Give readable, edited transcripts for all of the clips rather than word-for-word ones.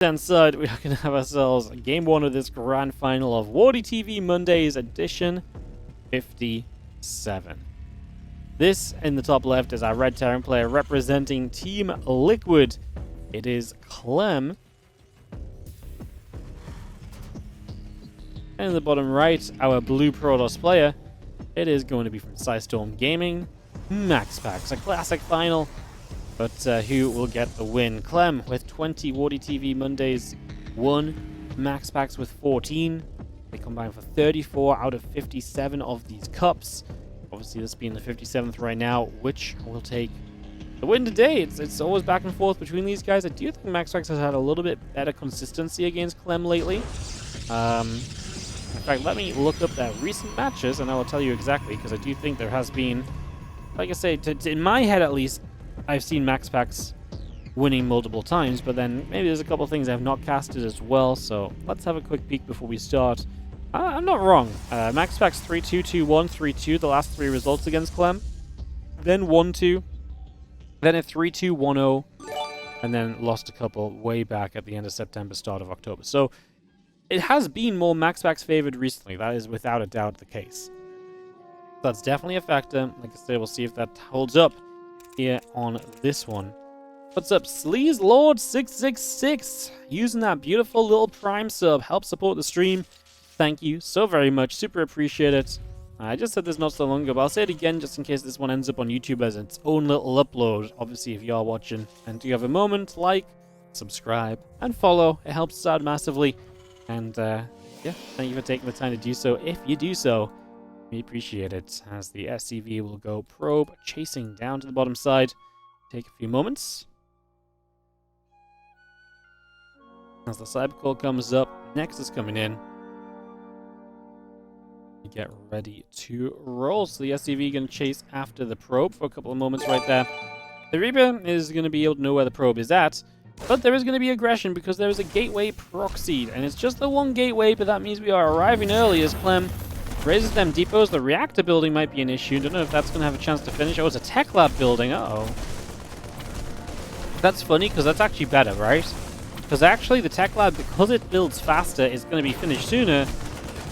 Side, we are going to have ourselves game one of this grand final of WardiTV Mondays edition 57. This in the top left is our red Terran player representing Team Liquid. It is Clem. And in the bottom right, our blue Protoss player. It is going to be from Storm Gaming, MaxPax, a classic final. But who will get the win? Clem with 20 WardiTV Mondays, 1 MaxPax with 14. They combine for 34 out of 57 of these cups. Obviously, this being the 57th right now, which will take the win today. It's always back and forth between these guys. I do think MaxPax has had a little bit better consistency against Clem lately. In fact, let me look up their recent matches, and I will tell you exactly, because I do think there has been, like I say, in my head at least, I've seen MaxPax winning multiple times, but then maybe there's a couple of things I've not casted as well, so let's have a quick peek before we start. I'm not wrong. MaxPax 3-2, 2-1, 3-2, the last three results against Clem. Then 1-2, then a 3-2, 1-0, and then lost a couple way back at the end of September, start of October. So it has been more MaxPax favored recently. That is without a doubt the case. That's definitely a factor. Like I said, we'll see if that holds up here on this one. What's up, Sleaze Lord 666? Using that beautiful little Prime sub. Help support the stream. Thank you so very much. Super appreciate it. I just said this not so long ago, but I'll say it again just in case this one ends up on YouTube as its own little upload. Obviously, if you are watching and do you have a moment, like, subscribe, and follow. It helps us out massively. And yeah, thank you for taking the time to do so. If you do so, we appreciate it, as the SCV will go probe, chasing down to the bottom side. Take a few moments. As the Cybercore comes up, next is coming in. We get ready to roll. So the SCV going to chase after the probe for a couple of moments right there. The Reaper is going to be able to know where the probe is at, but there is going to be aggression because there is a gateway proxied, and it's just the one gateway, but that means we are arriving early as Clem raises them depots. The reactor building might be an issue. Don't know if that's going to have a chance to finish. Oh, it's a tech lab building. Uh-oh. That's funny, because that's actually better, right? Because actually the tech lab, because it builds faster, is going to be finished sooner.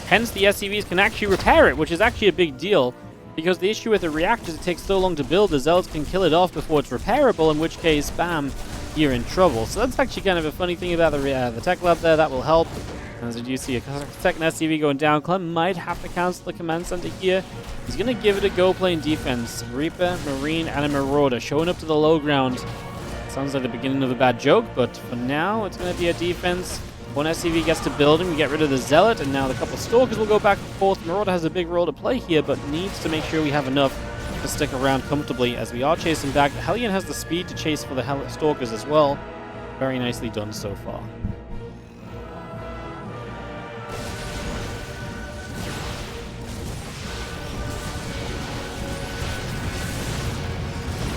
Hence, the SCVs can actually repair it, which is actually a big deal. Because the issue with the reactors, it takes so long to build, the Zealots can kill it off before it's repairable, in which case, bam, you're in trouble. So that's actually kind of a funny thing about the tech lab there. That will help. As you do see a second SCV going down, Clem might have to cancel the command center here. He's going to give it a go playing defense. Reaper, Marine, and a Marauder showing up to the low ground. Sounds like the beginning of a bad joke, but for now, it's going to be a defense. One SCV gets to building, we get rid of the Zealot, and now the couple of Stalkers will go back and forth. Marauder has a big role to play here, but needs to make sure we have enough to stick around comfortably as we are chasing back. Hellion has the speed to chase for the Stalkers as well. Very nicely done so far.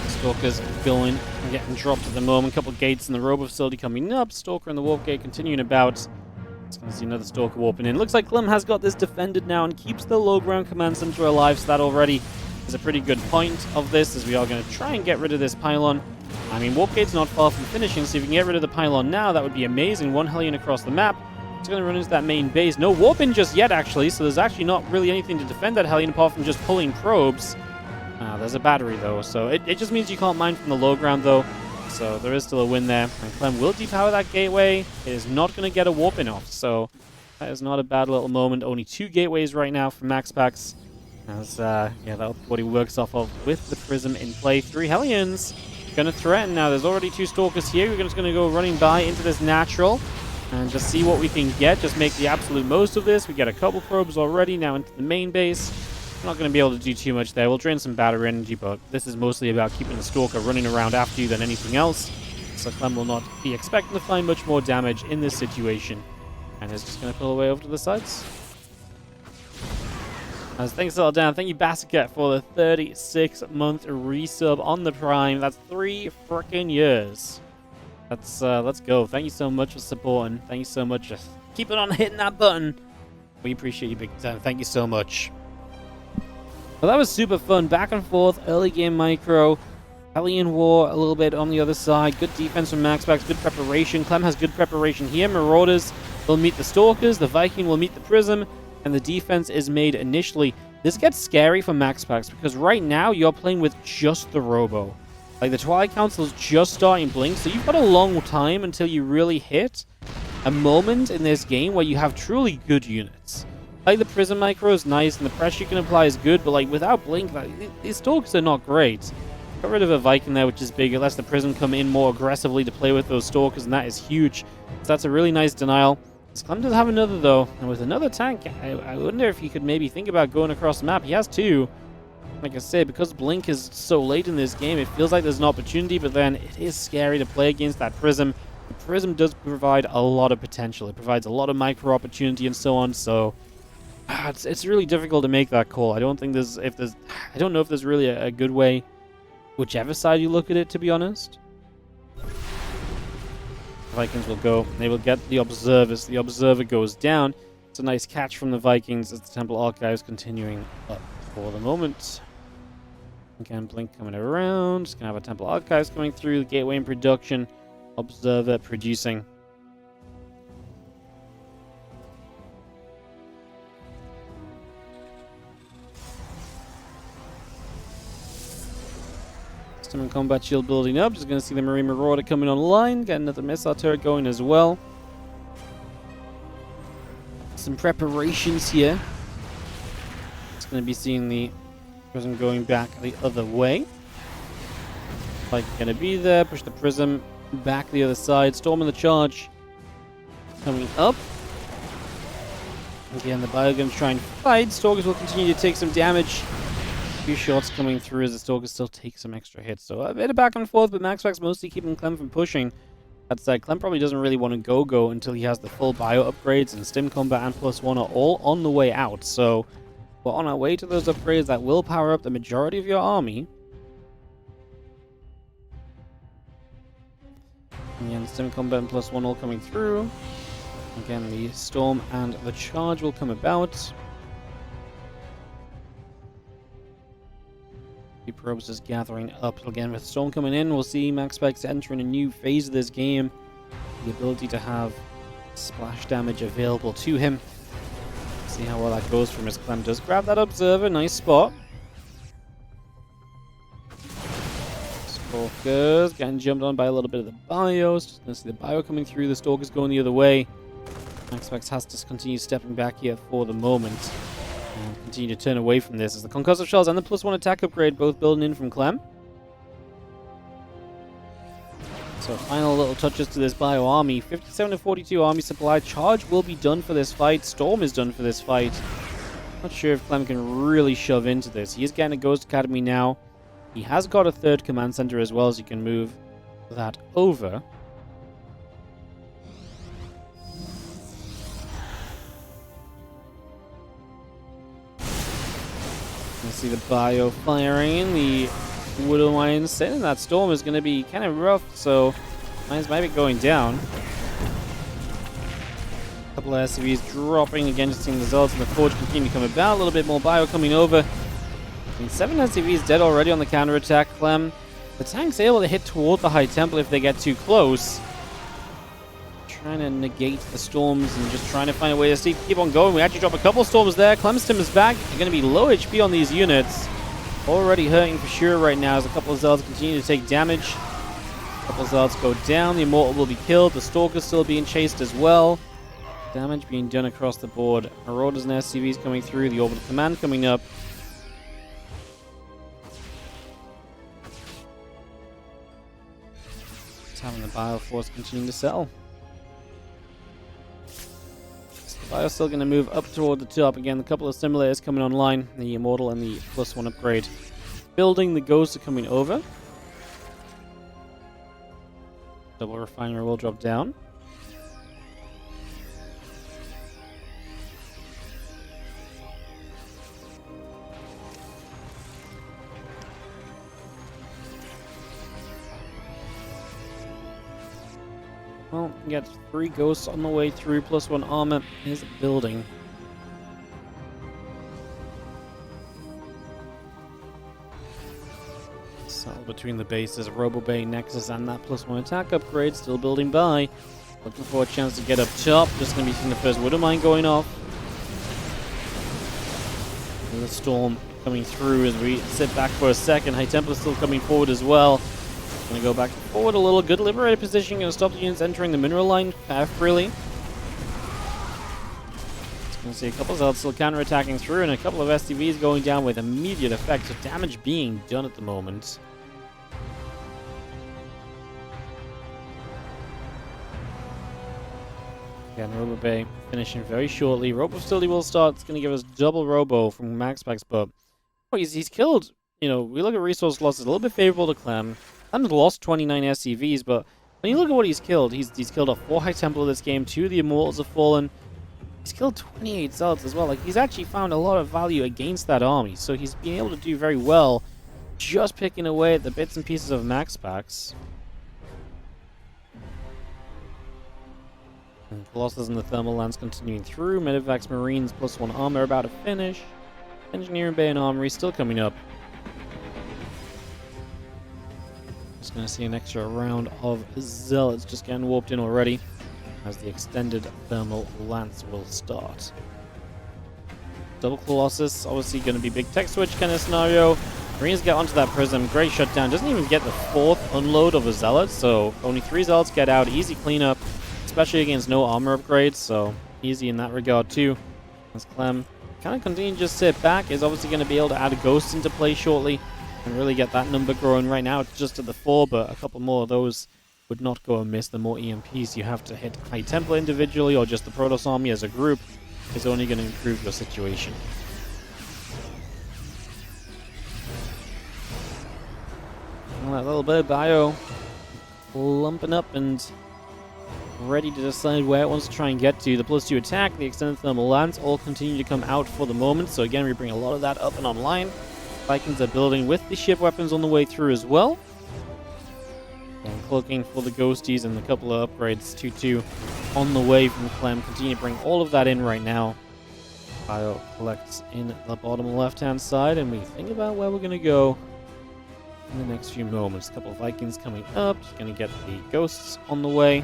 Stalkers going and getting dropped at the moment. A couple of gates in the Robo facility coming up. Stalker and the Warp Gate continuing about. It's going to see another Stalker warping in. Looks like Clem has got this defended now and keeps the low ground command center alive, so that already is a pretty good point of this, as we are going to try and get rid of this pylon. I mean, Warp Gate's not far from finishing, so if we can get rid of the pylon now, that would be amazing. One Hellion across the map. It's going to run into that main base. No warping just yet, actually, so there's actually not really anything to defend that Hellion apart from just pulling probes. There's a battery, though, so it just means you can't mine from the low ground, though. So there is still a win there. And Clem will depower that gateway. It is not going to get a warping off, so that is not a bad little moment. Only 2 gateways right now for MaxPax. As, yeah, that's what he works off of with the Prism in play. 3 Hellions going to threaten now. There's already 2 Stalkers here. We're just going to go running by into this natural and just see what we can get. Just make the absolute most of this. We get a couple probes already now into the main base. Not going to be able to do too much there. We'll drain some battery energy, but this is mostly about keeping the Stalker running around after you than anything else. So Clem will not be expecting to find much more damage in this situation, and is just going to pull away over to the sides. As things settle down, thank you Basket for the 36-month resub on the Prime. That's 3 frickin' years. Let's go. Thank you so much for supporting. Thank you so much for keeping on hitting that button. We appreciate you big time. Thank you so much. Well, that was super fun. Back and forth, early game micro. Alien War a little bit on the other side. Good defense from MaxPax, good preparation. Clem has good preparation here. Marauders will meet the Stalkers, the Viking will meet the Prism, and the defense is made initially. This gets scary for MaxPax because right now you're playing with just the Robo. Like, the Twilight Council is just starting Blink, so you've got a long time until you really hit a moment in this game where you have truly good units. Like, the Prism Micro is nice, and the pressure you can apply is good, but like, without Blink, like, these Stalkers are not great. Got rid of a Viking there, which is big. It lets the Prism come in more aggressively to play with those Stalkers, and that is huge. So that's a really nice denial. Clem does have another, though, and with another tank, I wonder if he could maybe think about going across the map. He has two. Like I said, because Blink is so late in this game, it feels like there's an opportunity, but then it is scary to play against that Prism. The Prism does provide a lot of potential. It provides a lot of micro opportunity and so on, so it's really difficult to make that call. I don't know if there's really a good way, whichever side you look at it, to be honest. Vikings will go. They will get the Observers. The Observer goes down. It's a nice catch from the Vikings as the Temple Archives continuing up for the moment. Again, Blink coming around. Just going to have a Temple Archives coming through. The Gateway in production. Observer producing. System and combat shield building up. Just going to see the Marine Marauder coming online. Get another missile turret going as well. Some preparations here. It's going to be seeing the Prism going back the other way. Like, going to be there. Push the Prism back the other side. Storm in the charge coming up. Again, the Biogun's trying to fight. Stalkers will continue to take some damage. A few shots coming through as the Stalkers still take some extra hits. So a bit of back and forth, but MaxPax mostly keeping Clem from pushing. That said, Clem probably doesn't really want to go until he has the full bio upgrades, and Stim Combat and +1 are all on the way out. So we're on our way to those upgrades that will power up the majority of your army. Again, Stim Combat and +1 all coming through. Again, the Storm and the Charge will come about. The probes is gathering up again with Storm coming in. We'll see MaxPax entering a new phase of this game. The ability to have splash damage available to him. See how well that goes from his Clem. Does grab that Observer. Nice spot. Stalkers getting jumped on by a little bit of the bios. Just gonna see the bio coming through. The Stalkers going the other way. MaxPax has to continue stepping back here for the moment. And continue to turn away from this as the Concussive Shells and the +1 attack upgrade both building in from Clem. So final little touches to this bio army. 57 to 42 army supply. Charge will be done for this fight. Storm is done for this fight. Not sure if Clem can really shove into this. He is getting a Ghost Academy now. He has got a third command center as well, so you can move that over. See the bio firing in. The Widow Mine saying that Storm is going to be kind of rough, so mines might be going down. A couple of SCVs dropping again, just seeing the Zealots and the Forge continue to come about. A little bit more bio coming over. I mean, 7 SCVs dead already on the counterattack. Clem, the tank's able to hit toward the High Temple if they get too close. Trying to negate the storms and just trying to find a way to keep on going. We actually drop a couple storms there. Clem's Tim is back. They're going to be low HP on these units. Already hurting for sure right now as a couple of Zealots continue to take damage. A couple of Zealots go down. The Immortal will be killed. The Stalker's still being chased as well. Damage being done across the board. Marauders and SCVs coming through. The Orbital Command coming up. Just having the Bioforce continuing to sell. Bio's still going to move up toward the top. Again, a couple of simulators coming online. The Immortal and the +1 upgrade. Building, the Ghosts are coming over. Double Refiner will drop down. Well, we got 3 Ghosts on the way through. +1 armor is building. So battle between the bases. RoboBay, Nexus, and that +1 attack upgrade still building by. Looking for a chance to get up top. Just going to be seeing the first Widow Mine going off. And the Storm coming through as we sit back for a second. High Templar still coming forward as well. Going to go back and forward a little. Good liberated position. Going to stop the units entering the mineral line freely. Going to see a couple of Zealots still counter-attacking through, and a couple of STVs going down with immediate effect, so damage being done at the moment. Again, RoboBay finishing very shortly. Robo Facility will start. It's going to give us double Robo from MaxPax, but he's killed. You know, we look at resource losses, a little bit favorable to Clem. Clem's lost 29 SCVs, but when you look at what he's killed, he's killed a 4 High Templar this game, 2 of the Immortals have fallen. He's killed 28 Zealots as well. Like, he's actually found a lot of value against that army, so he's been able to do very well just picking away at the bits and pieces of MaxPax. Colossus and the Thermal Lance continuing through. Medivacs Marines +1 armor about to finish. Engineering Bay and Armory still coming up. Just going to see an extra round of Zealots just getting warped in already, as the extended Thermal Lance will start. Double Colossus, obviously going to be big tech switch kind of scenario. Marines get onto that Prism, great shutdown. Doesn't even get the 4th unload of a Zealot, so only 3 Zealots get out. Easy cleanup, especially against no armor upgrades, so easy in that regard too. As Clem kind of continue to just sit back, is obviously going to be able to add a Ghost into play shortly and really get that number growing. Right now it's just at the 4, but a couple more of those would not go amiss. The more EMPs you have to hit High Templar individually or just the Protoss army as a group is only going to improve your situation. Well, that little bit of bio lumping up and ready to decide where it wants to try and get to. The +2 attack, the extended Thermal Lance all continue to come out for the moment, so again we bring a lot of that up and online. Vikings are building with the ship weapons on the way through as well. And cloaking for the Ghosties and a couple of upgrades, 2-2 on the way from Clem. Continue to bring all of that in right now. Bio collects in the bottom left-hand side, and we think about where we're going to go in the next few moments. A couple of Vikings coming up, just going to get the Ghosts on the way.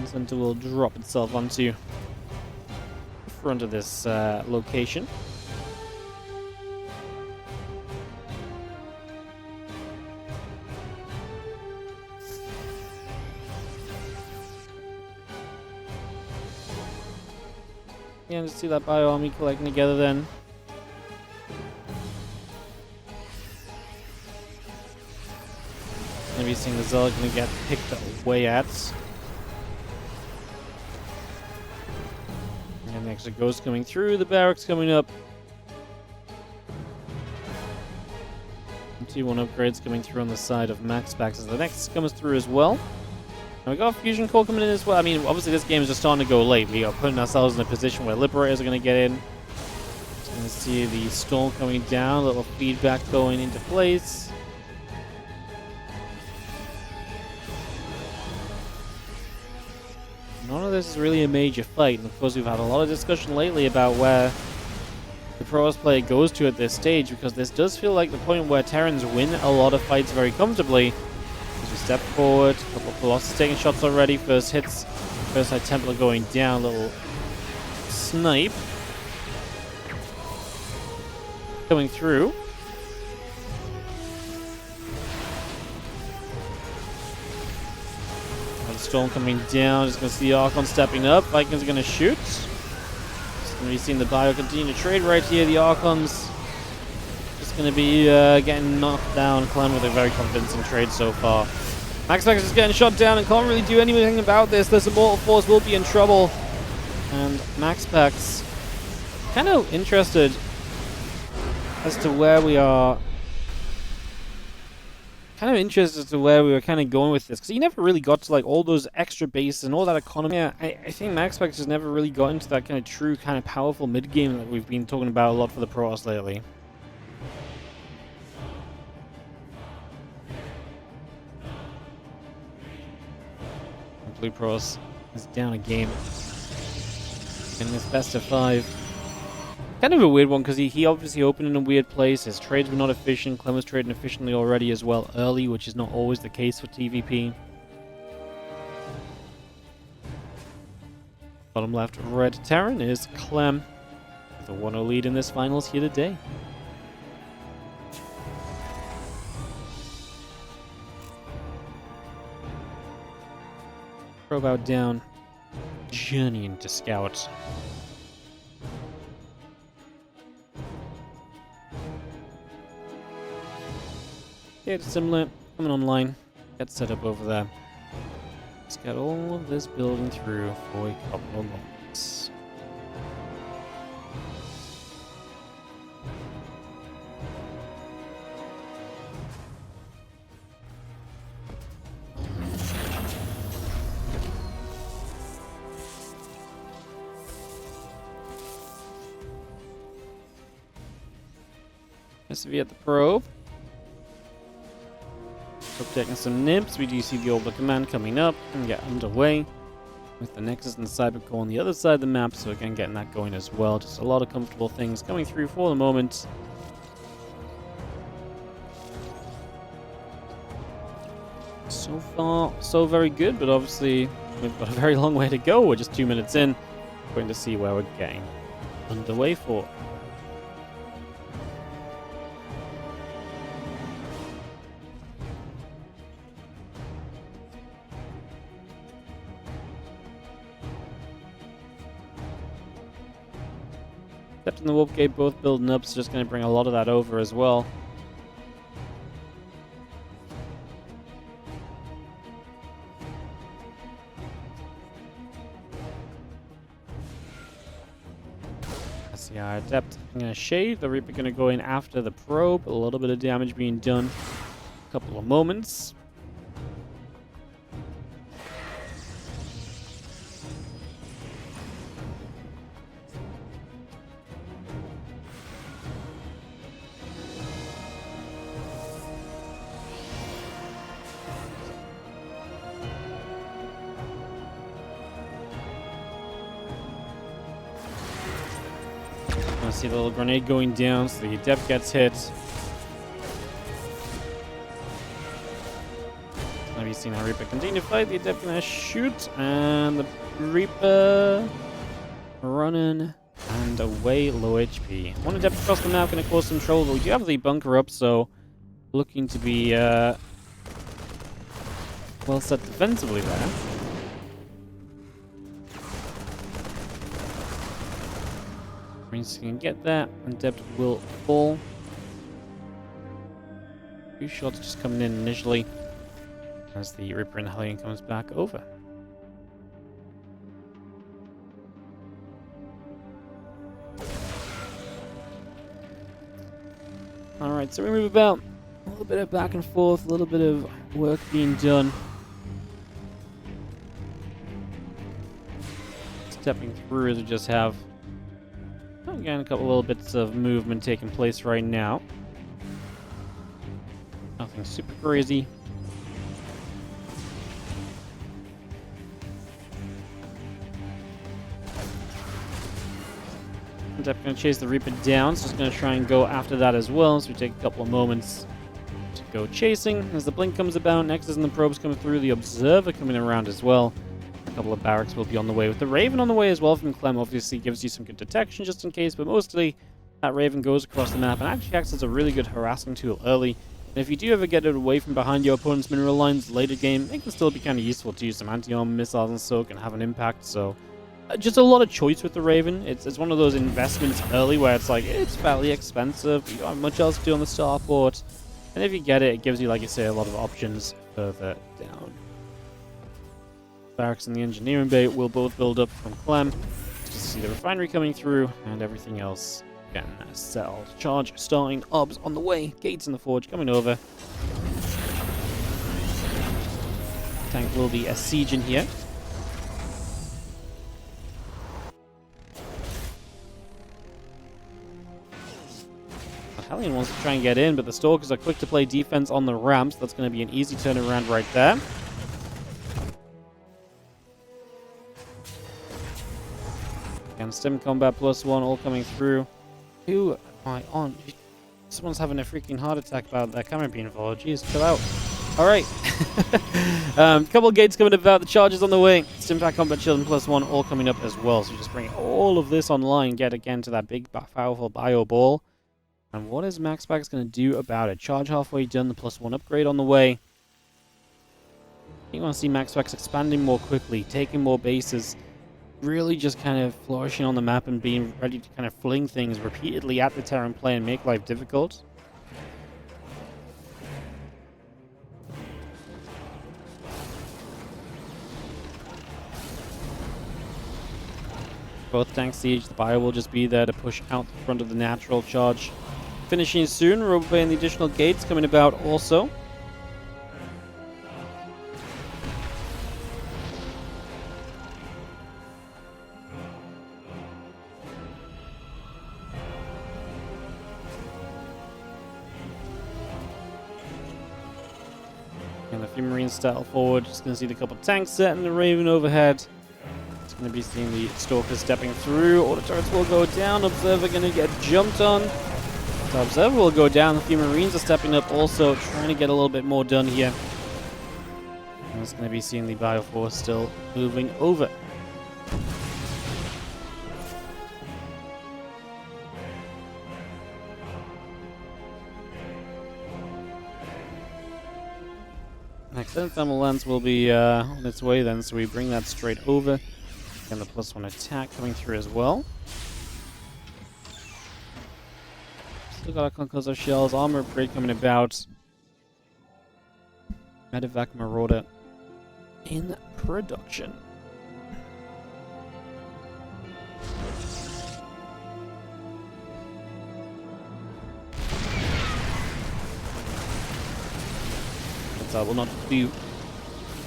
Center will drop itself onto the front of this location. Yeah, just see that bio army collecting together then. Maybe seeing the Zealot gonna get picked away at. And the extra Ghost coming through, the barracks coming up. And 2-1 upgrades coming through on the side of MaxPax as the next comes through as well. And we got a Fusion Core coming in as well. I mean, obviously this game is just starting to go late. We are putting ourselves in a position where Liberators are going to get in. Just going to see the Storm coming down, a little feedback going into place. None of this is really a major fight, and of course we've had a lot of discussion lately about where the Protoss player goes to at this stage, because this does feel like the point where Terrans win a lot of fights very comfortably. As we step forward, a couple of Colossus taking shots already, first hits, first High Templar going down, little snipe coming through. Storm coming down, just going to see the Archon stepping up. Vikings are going to shoot. Just going to be seeing the bio continue to trade right here. The Archons just going to be getting knocked down. Clem with a very convincing trade so far. MaxPax is getting shot down and can't really do anything about this. This Immortal Force will be in trouble. And MaxPax kind of interested as to where we are. Kind of interested as to where we were kind of going with this, because he never really got to like all those extra bases and all that economy. Yeah, I think MaxPax has never really got into that kind of true, kind of powerful mid game that we've been talking about a lot for the Protoss lately. Blue Protoss is down a game in this best of 5. Kind of a weird one, because he obviously opened in a weird place. His trades were not efficient. Clem was trading efficiently already as well early, which is not always the case for TVP. Bottom left, red Terran is Clem, with a 1-0 lead in this finals here today. Probe out down, journeying to scout. Yeah, it's similar, coming online, get set up over there. Let's get all of this building through for a couple of moments. SV at the probe. Protecting some nibs. We do see the Orbital Command coming up and get underway with the Nexus and the Cybercore on the other side of the map. So again, getting that going as well. Just a lot of comfortable things coming through for the moment. So far, so very good, but obviously we've got a very long way to go. We're just 2 minutes in. We're going to see where we're getting underway for. Steps in the warp gate both building up, so just going to bring a lot of that over as well. That's the Adept. I'm going to shade. The Reaper going to go in after the probe. A little bit of damage being done. A couple of moments. See the little grenade going down, so the Adept gets hit. Have you seen how Reaper continue to fight? The Adept gonna shoot, and the Reaper running and away, low HP. One Adept across the map gonna cause some trouble, but we do have the bunker up, so looking to be well set defensively there. Means you can get that, and Adept will fall. 2 shots just coming in initially as the Reaper and Hellion comes back over. Alright, so we move about. A little bit of back and forth, a little bit of work being done. Stepping through as we just have. Again, a couple little bits of movement taking place right now. Nothing super crazy. I'm definitely going to chase the Reaper down, so just going to try and go after that as well. So we take a couple of moments to go chasing. As the blink comes about, Nexus and the probes coming through, the Observer coming around as well. A couple of barracks will be on the way, with the Raven on the way as well from Clem. Obviously gives you some good detection just in case, but mostly that Raven goes across the map and actually acts as a really good harassing tool early. And if you do ever get it away from behind your opponent's mineral lines later game, it can still be kind of useful to use some anti-armor missiles and so can have an impact. So just a lot of choice with the Raven. It's one of those investments early where it's like, it's fairly expensive, you don't have much else to do on the starport. And if you get it, it gives you, like you say, a lot of options further down. Barracks and the engineering bay will both build up from Clem. Just see the refinery coming through and everything else again settled. Charge starting, obs on the way, gates in the forge coming over. Tank will be a siege in here. Hellion wants to try and get in, but the Stalkers are quick to play defense on the ramps. That's going to be an easy turnaround right there. Again, Stim Combat +1 all coming through. Who am I on? Someone's having a freaking heart attack about their camera being followed. Jeez, chill out. Alright. Couple of gates coming about. The charges on the way. Stimpack Combat Shield and +1 all coming up as well. So just bring all of this online. Get again to that big, powerful bio ball. And what is MaxPax going to do about it? Charge halfway done. The +1 upgrade on the way. You want to see MaxPax expanding more quickly. Taking more bases. Really just kind of flourishing on the map and being ready to kind of fling things repeatedly at the Terran play and make life difficult. Both tanks siege, the bio will just be there to push out the front of the natural charge. Finishing soon, Robobay and the additional gates coming about also. And a few Marines settle forward. Just going to see the couple tanks set and the Raven overhead. It's going to be seeing the Stalker stepping through. All the turrets will go down. Observer going to get jumped on. So Observer will go down. A few Marines are stepping up also, trying to get a little bit more done here. And it's going to be seeing the Bioforce still moving over. Extended thermal lens will be on its way then, so we bring that straight over. And the +1 attack coming through as well. Still got a concourse of shells, armor upgrade coming about. Medevac Marauder in production. Will not do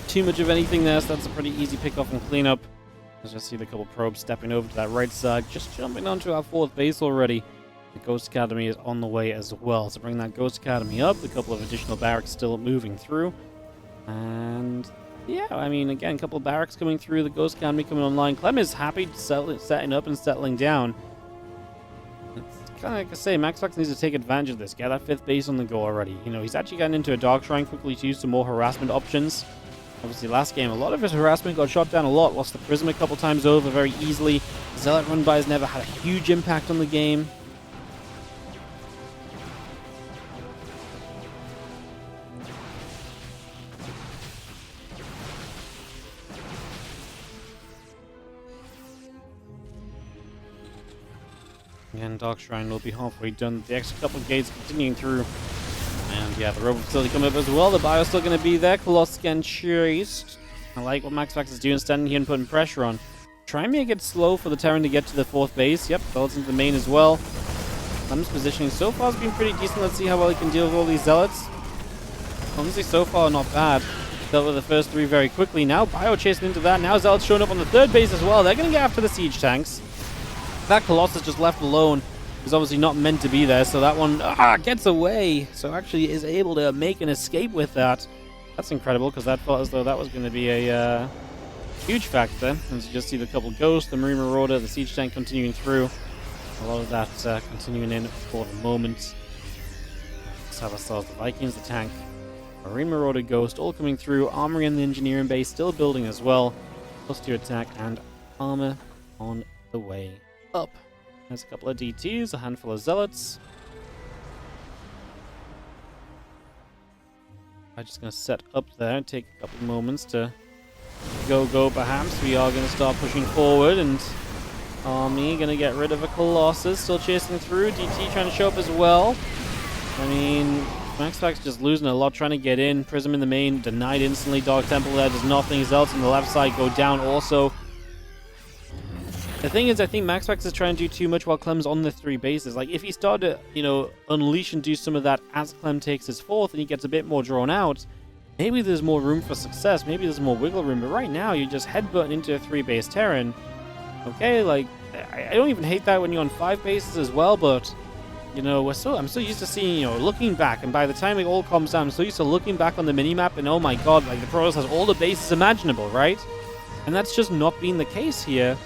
too much of anything there, so that's a pretty easy pick off and clean up. Let's just see the couple probes stepping over to that right side, just jumping onto our 4th base already. The Ghost Academy is on the way as well, so bring that Ghost Academy up. A couple of additional barracks still moving through. And yeah, I mean, again, a couple of barracks coming through, the Ghost Academy coming online. Clem is happy setting up and settling down. It's kind of like I say, MaxPax needs to take advantage of this. Get that 5th base on the go already. You know, he's actually gotten into a Dark Shrine quickly to use some more harassment options. Obviously, last game, a lot of his harassment got shot down a lot. Lost the Prism a couple times over very easily. Zealot run-bys never had a huge impact on the game. Again, Dark Shrine will be halfway done. The extra couple of gates continuing through. And yeah, the Robo Facility coming up as well. The Bio's still going to be there. Colossus getting chased. I like what MaxPax is doing, standing here and putting pressure on. Try and make it slow for the Terran to get to the 4th base. Yep, Zealots into the main as well. Clem's positioning so far has been pretty decent. Let's see how well he can deal with all these Zealots. Honestly, so far, not bad. Dealt with the first 3 very quickly. Now Bio chasing into that. Now Zealots showing up on the 3rd base as well. They're going to get after the siege tanks. That Colossus just left alone is obviously not meant to be there, so that one gets away. So actually is able to make an escape with that. That's incredible, because that felt as though that was going to be a huge factor. And you just see the couple ghosts, the Marine Marauder, the siege tank continuing through. A lot of that continuing in for the moment. Let's have ourselves the Vikings, the tank, Marine Marauder, Ghost, all coming through. Armory and the engineering base still building as well. +2 attack and armor on the way up. There's a couple of DTs, a handful of Zealots. I'm just going to set up there and take a couple of moments to go perhaps. We are going to start pushing forward, and Army going to get rid of a Colossus, still chasing through. DT trying to show up as well. I mean, MaxPax just losing a lot, trying to get in. Prism in the main, denied instantly. Dark Temple there does nothing. Zealots on the left side go down also. The thing is, I think MaxPax is trying to do too much while Clem's on the 3 bases. Like, if he started to, you know, unleash and do some of that as Clem takes his 4th and he gets a bit more drawn out, maybe there's more room for success. Maybe there's more wiggle room. But right now, you're just headbutting into a 3-base Terran. Okay, like, I don't even hate that when you're on 5 bases as well, but, you know, I'm so used to seeing, you know, looking back, and by the time it all comes down, I'm so used to looking back on the minimap and, oh my god, like, the Protoss has all the bases imaginable, right? And that's just not been the case here.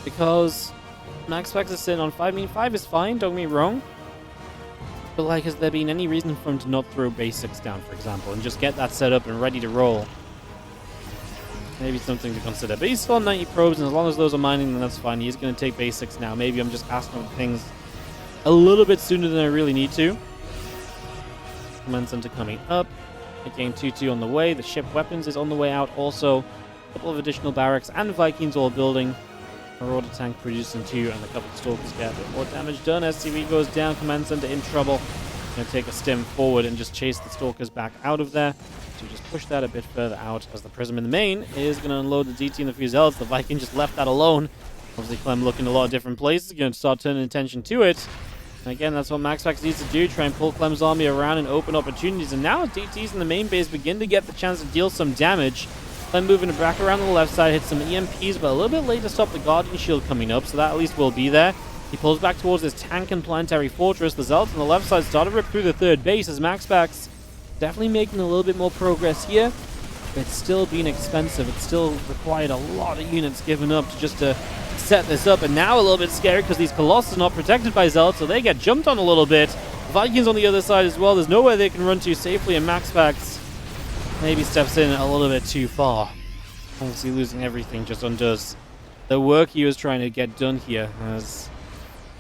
Because MaxPax is sitting on 5. I mean, 5 is fine, don't get me wrong. But, like, has there been any reason for him to not throw base 6 down, for example, and just get that set up and ready to roll? Maybe something to consider. But he's still on 90 probes, and as long as those are mining, then that's fine. He's going to take base 6 now. Maybe I'm just asking for things a little bit sooner than I really need to. Command center coming up. Again, 2-2 on the way. The ship weapons is on the way out also. A couple of additional barracks and Vikings all building. Marauder tank producing 2, and a couple of stalkers get a bit more damage done. SCV goes down. Command center in trouble. Going to take a stem forward and just chase the stalkers back out of there. So just push that a bit further out as the Prism in the main is going to unload the DT and the few zealots. The Viking just left that alone. Obviously, Clem looking a lot of different places. Going to start turning attention to it. And again, that's what MaxPax needs to do. Try and pull Clem's army around and open opportunities. And now DTs in the main base begin to get the chance to deal some damage. Clem moving back around on the left side, hits some EMPs, but a little bit late to stop the Guardian Shield coming up. So that at least will be there. He pulls back towards this tank and planetary fortress. The Zealots on the left side start to rip through the third base as MaxPax definitely making a little bit more progress here. But it's still being expensive. It's still required a lot of units given up to just to set this up. And now a little bit scary because these Colossus are not protected by Zealots, so they get jumped on a little bit. Vikings on the other side as well. There's nowhere they can run to safely, and MaxPax maybe steps in a little bit too far. Obviously losing everything just undoes the work he was trying to get done here as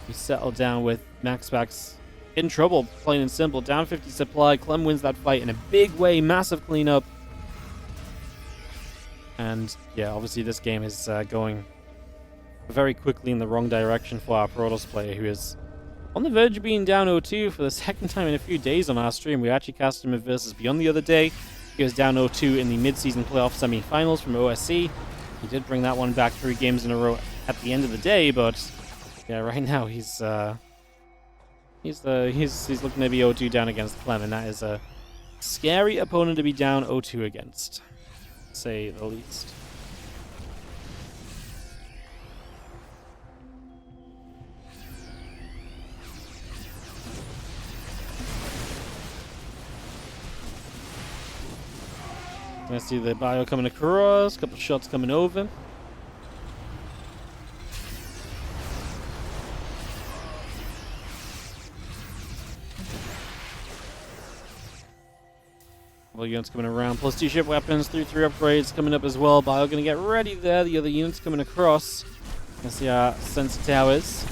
we settle down with MaxPax in trouble, plain and simple. Down 50 supply. Clem wins that fight in a big way. Massive cleanup. And yeah, obviously this game is going very quickly in the wrong direction for our Protoss player, who is on the verge of being down 0-2 for the second time in a few days on our stream. We actually cast him in Versus Beyond the other day. He was down 0-2 in the mid-season playoff semi-finals from OSC. He did bring that one back 3 games in a row at the end of the day, but yeah, right now he's looking to be 0-2 down against Clem, and that is a scary opponent to be down 0-2 against, to say the least. I see the bio coming across, a couple shots coming over. Couple units coming around, plus 2 ship weapons, 3 upgrades coming up as well. Bio gonna get ready there. The other units coming across. I see our sensor towers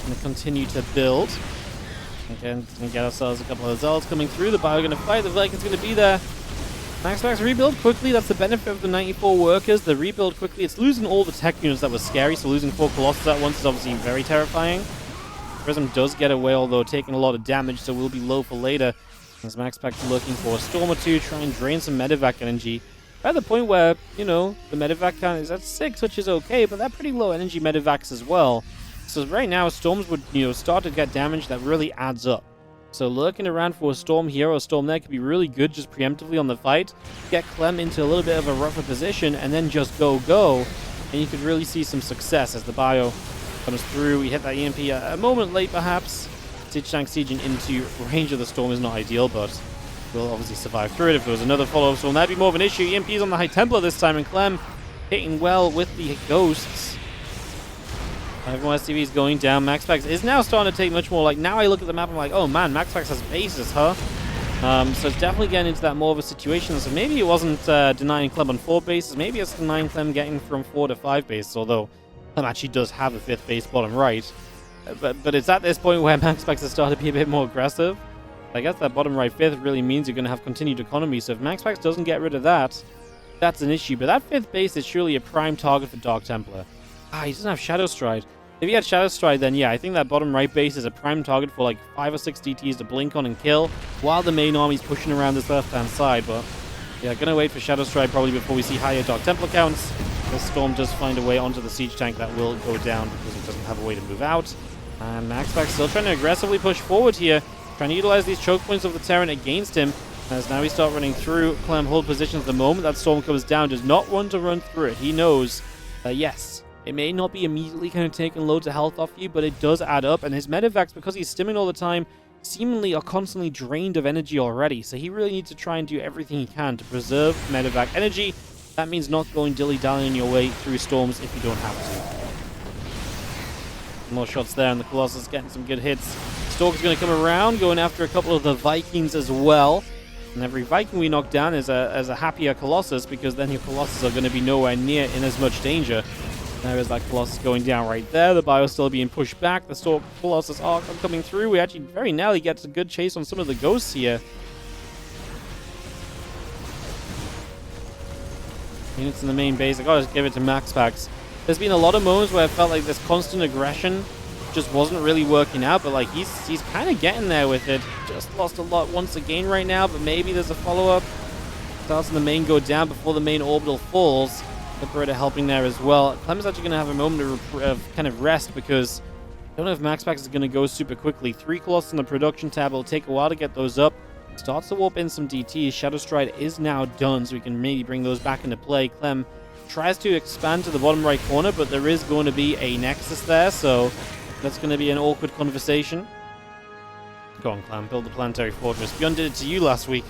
gonna continue to build. Again, gonna get ourselves a couple of Zealots coming through. The bio gonna fight. The Viking's gonna be there. MaxPax rebuild quickly. That's the benefit of the 94 workers. The rebuild quickly. It's losing all the tech units that was scary, so losing 4 Colossus at once is obviously very terrifying. Prism does get away, although taking a lot of damage, so will be low for later. As MaxPax looking for a storm or 2, try and drain some medevac energy. At the point where, you know, the medevac count is at 6, which is okay, but they're pretty low energy medevacs as well. So right now, storms would, you know, start to get damage that really adds up. So lurking around for a storm here or a storm there could be really good just preemptively on the fight. Get Clem into a little bit of a rougher position and then just go. And you could really see some success as the bio comes through. We hit that EMP a moment late perhaps. Siege tank sieging into range of the storm is not ideal, but we'll obviously survive through it. If there was another follow-up storm, that'd be more of an issue. EMP's on the High Templar this time, and Clem hitting well with the ghosts. Everyone STV is going down. MaxPax is now starting to take much more. Like, now I look at the map, I'm like, oh man, MaxPax has bases, huh? So it's definitely getting into that more of a situation. So maybe it wasn't denying Clem on 4 bases. Maybe it's denying Clem getting from 4 to 5 bases, although Clem actually does have a 5th base bottom right. But it's at this point where MaxPax has started to be a bit more aggressive. I guess that bottom right 5th really means you're going to have continued economy. So if MaxPax doesn't get rid of that, that's an issue. But that 5th base is surely a prime target for Dark Templar. Ah, he doesn't have Shadow Stride. If he had Shadow Stride, then yeah, I think that bottom right base is a prime target for like 5 or 6 DTs to blink on and kill, while the main army's pushing around this left-hand side. But yeah, gonna wait for Shadow Stride probably before we see higher Dark Templar counts. The Storm does find a way onto the siege tank that will go down because it doesn't have a way to move out. And MaxPax still trying to aggressively push forward here, trying to utilize these choke points of the Terran against him. As now we start running through Clem hold positions. The moment that Storm comes down, does not want to run through it. He knows that yes, it may not be immediately kind of taking loads of health off you, but it does add up. And his medevacs, because he's stimming all the time, seemingly are constantly drained of energy already. So he really needs to try and do everything he can to preserve medevac energy. That means not going dilly-dallying your way through storms if you don't have to. More shots there, and the Colossus getting some good hits. Stalker's going to come around, going after a couple of the Vikings as well. And every Viking we knock down is a happier Colossus, because then your Colossus are going to be nowhere near in as much danger. There is that Colossus going down right there. The Bio still being pushed back. The Stalker Colossus are coming through. We actually very narrowly get a good chase on some of the ghosts here. Units in the main base. I gotta give it to MaxPax. There's been a lot of moments where I felt like this constant aggression just wasn't really working out, but like he's kind of getting there with it. Just lost a lot once again right now, but maybe there's a follow-up. Starts in the main go down before the main orbital falls. Liberator helping there as well. Clem is actually going to have a moment of kind of rest, because I don't know if MaxPax is going to go super quickly. 3 Colossus on the production tab. It'll take a while to get those up. Starts to warp in some DTs. Shadow Stride is now done, so we can maybe bring those back into play. Clem tries to expand to the bottom right corner, but there is going to be a Nexus there, so that's going to be an awkward conversation. Go on, Clem, build the Planetary Fortress. Beyond did it to you last week.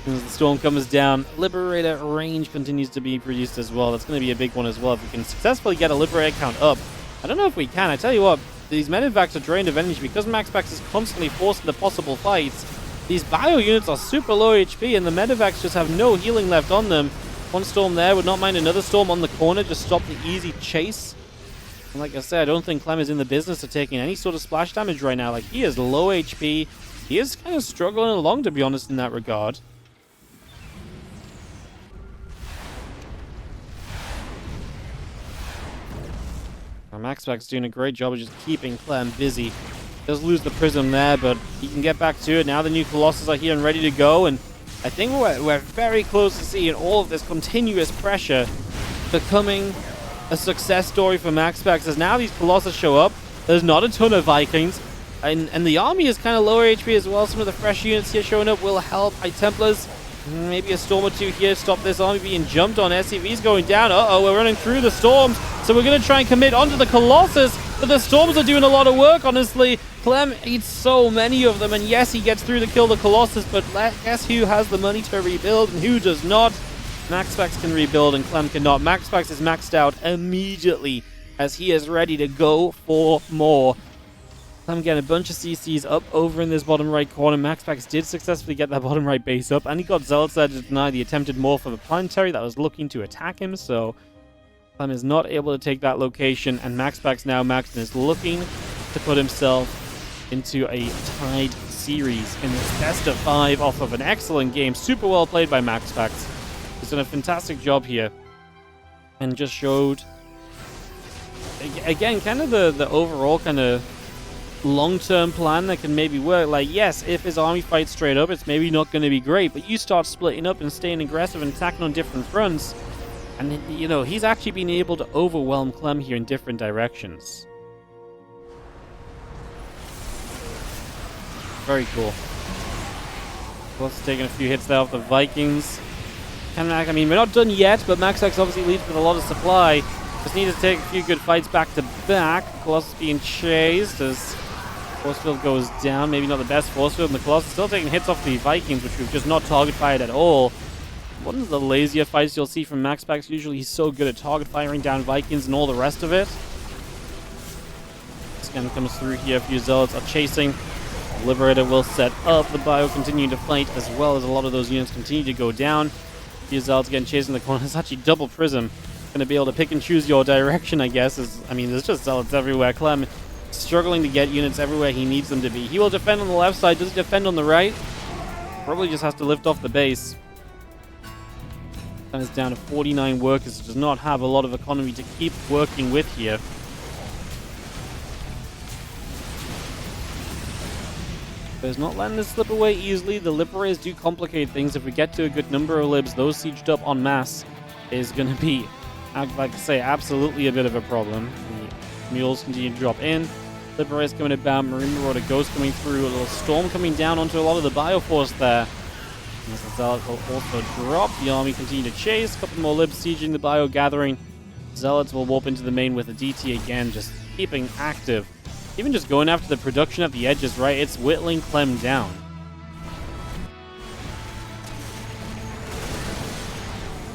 As the storm comes down, Liberator range continues to be produced as well. That's going to be a big one as well. If we can successfully get a Liberator count up. I don't know if we can. I tell you what, these Medivacs are drained of energy because MaxPax is constantly forcing the possible fights. These bio units are super low HP, and the Medivacs just have no healing left on them. One storm there, would not mind another storm on the corner, just stop the easy chase. And like I said, I don't think Clem is in the business of taking any sort of splash damage right now. Like, he is low HP. He is kind of struggling along, to be honest, in that regard. MaxPax doing a great job of just keeping Clem busy. Does lose the Prism there, but he can get back to it. Now the new Colossus are here and ready to go, and I think we're very close to seeing all of this continuous pressure becoming a success story for MaxPax, as now these Colossus show up. There's not a ton of Vikings, and the army is kind of lower HP as well. Some of the fresh units here showing up will help. Templars, maybe a storm or two here, stop this army being jumped on. SCV's going down. Uh-oh, we're running through the storms, so we're going to try and commit onto the Colossus, but the storms are doing a lot of work, honestly. Clem eats so many of them, and yes, he gets through to kill the Colossus, but guess who has the money to rebuild and who does not? MaxPax can rebuild and Clem cannot. MaxPax is maxed out immediately as he is ready to go for more. Clem getting a bunch of CCs up over in this bottom right corner. MaxPax did successfully get that bottom right base up, and he got Zealots there to deny the attempted morph of a planetary that was looking to attack him, so Clem is not able to take that location, and MaxPax now maxed and is looking to put himself into a tied series in this best of 5 off of an excellent game. Super well played by MaxPax. He's done a fantastic job here and just showed, again, kind of the overall kind of long-term plan that can maybe work. Like, yes, if his army fights straight up, it's maybe not going to be great, but you start splitting up and staying aggressive and attacking on different fronts, and, you know, he's actually been able to overwhelm Clem here in different directions. Very cool. Also taking a few hits there off the Vikings. I mean, we're not done yet, but MaxPax obviously leads with a lot of supply. Just need to take a few good fights back to back. Colossus being chased as Force Field goes down. Maybe not the best Force Field, and the Colossus still taking hits off the Vikings, which we've just not target fired at all. One of the lazier fights you'll see from MaxPax. Usually he's so good at target firing down Vikings and all the rest of it. Scan comes through here. A few Zealots are chasing. Liberator will set up. The Bio continuing to fight, as well as a lot of those units continue to go down. The Zealots getting chased in the corner. It's actually double Prism. Going to be able to pick and choose your direction, I guess. I mean, there's just Zealots everywhere. Clem struggling to get units everywhere he needs them to be. He will defend on the left side. Does he defend on the right? Probably just has to lift off the base. That is down to 49 workers. Does not have a lot of economy to keep working with here. But it's not letting this slip away easily. The Liberators do complicate things. If we get to a good number of libs, those sieged up en masse is going to be, like I say, absolutely a bit of a problem. The Mules continue to drop in. Liberators coming about. Marine Marauder Ghost coming through. A little storm coming down onto a lot of the Bioforce there. And the Zealots will also drop. The army continue to chase. A couple more libs sieging the Bio gathering. Zealots will warp into the main with a DT again, just keeping active. Even just going after the production at the edges, right? It's whittling Clem down.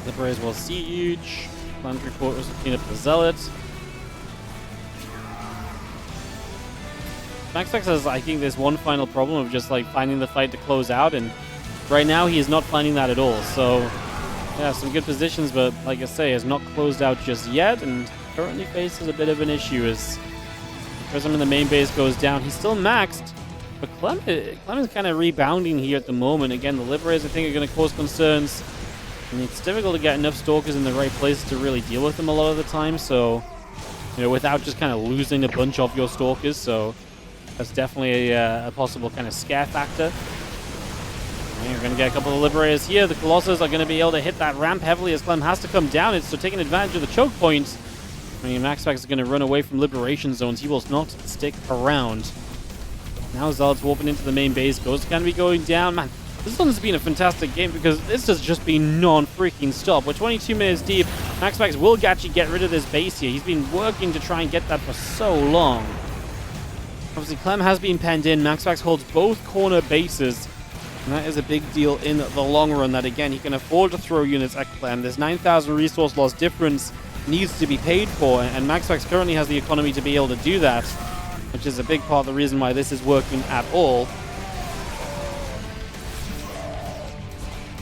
Liberators will siege. Planetary Fortress will clean up the Zealots. MaxPax has, I think, this one final problem of just like finding the fight to close out, and right now he is not finding that at all. So yeah, some good positions, but like I say, has not closed out just yet, and currently faces a bit of an issue as Prism in the main base goes down. He's still maxed, but Clem is kind of rebounding here at the moment. Again, the Liberators, I think, are going to cause concerns. And it's difficult to get enough Stalkers in the right places to really deal with them a lot of the time. So, you know, without just kind of losing a bunch of your Stalkers. So that's definitely a possible kind of scare factor. And you're going to get a couple of Liberators here. The Colossus are going to be able to hit that ramp heavily as Clem has to come down. It's so taking advantage of the choke point. I mean, MaxPax is going to run away from Liberation Zones. He will not stick around. Now Zealot's warping into the main base. Ghost can be going down. Man, this one's been a fantastic game because this has just been non-freaking stop. We're 22 minutes deep. MaxPax will actually get rid of this base here. He's been working to try and get that for so long. Obviously, Clem has been penned in. MaxPax holds both corner bases. And that is a big deal in the long run, that again, he can afford to throw units at Clem. There's 9,000 resource loss difference needs to be paid for, and MaxPax currently has the economy to be able to do that, which is a big part of the reason why this is working at all.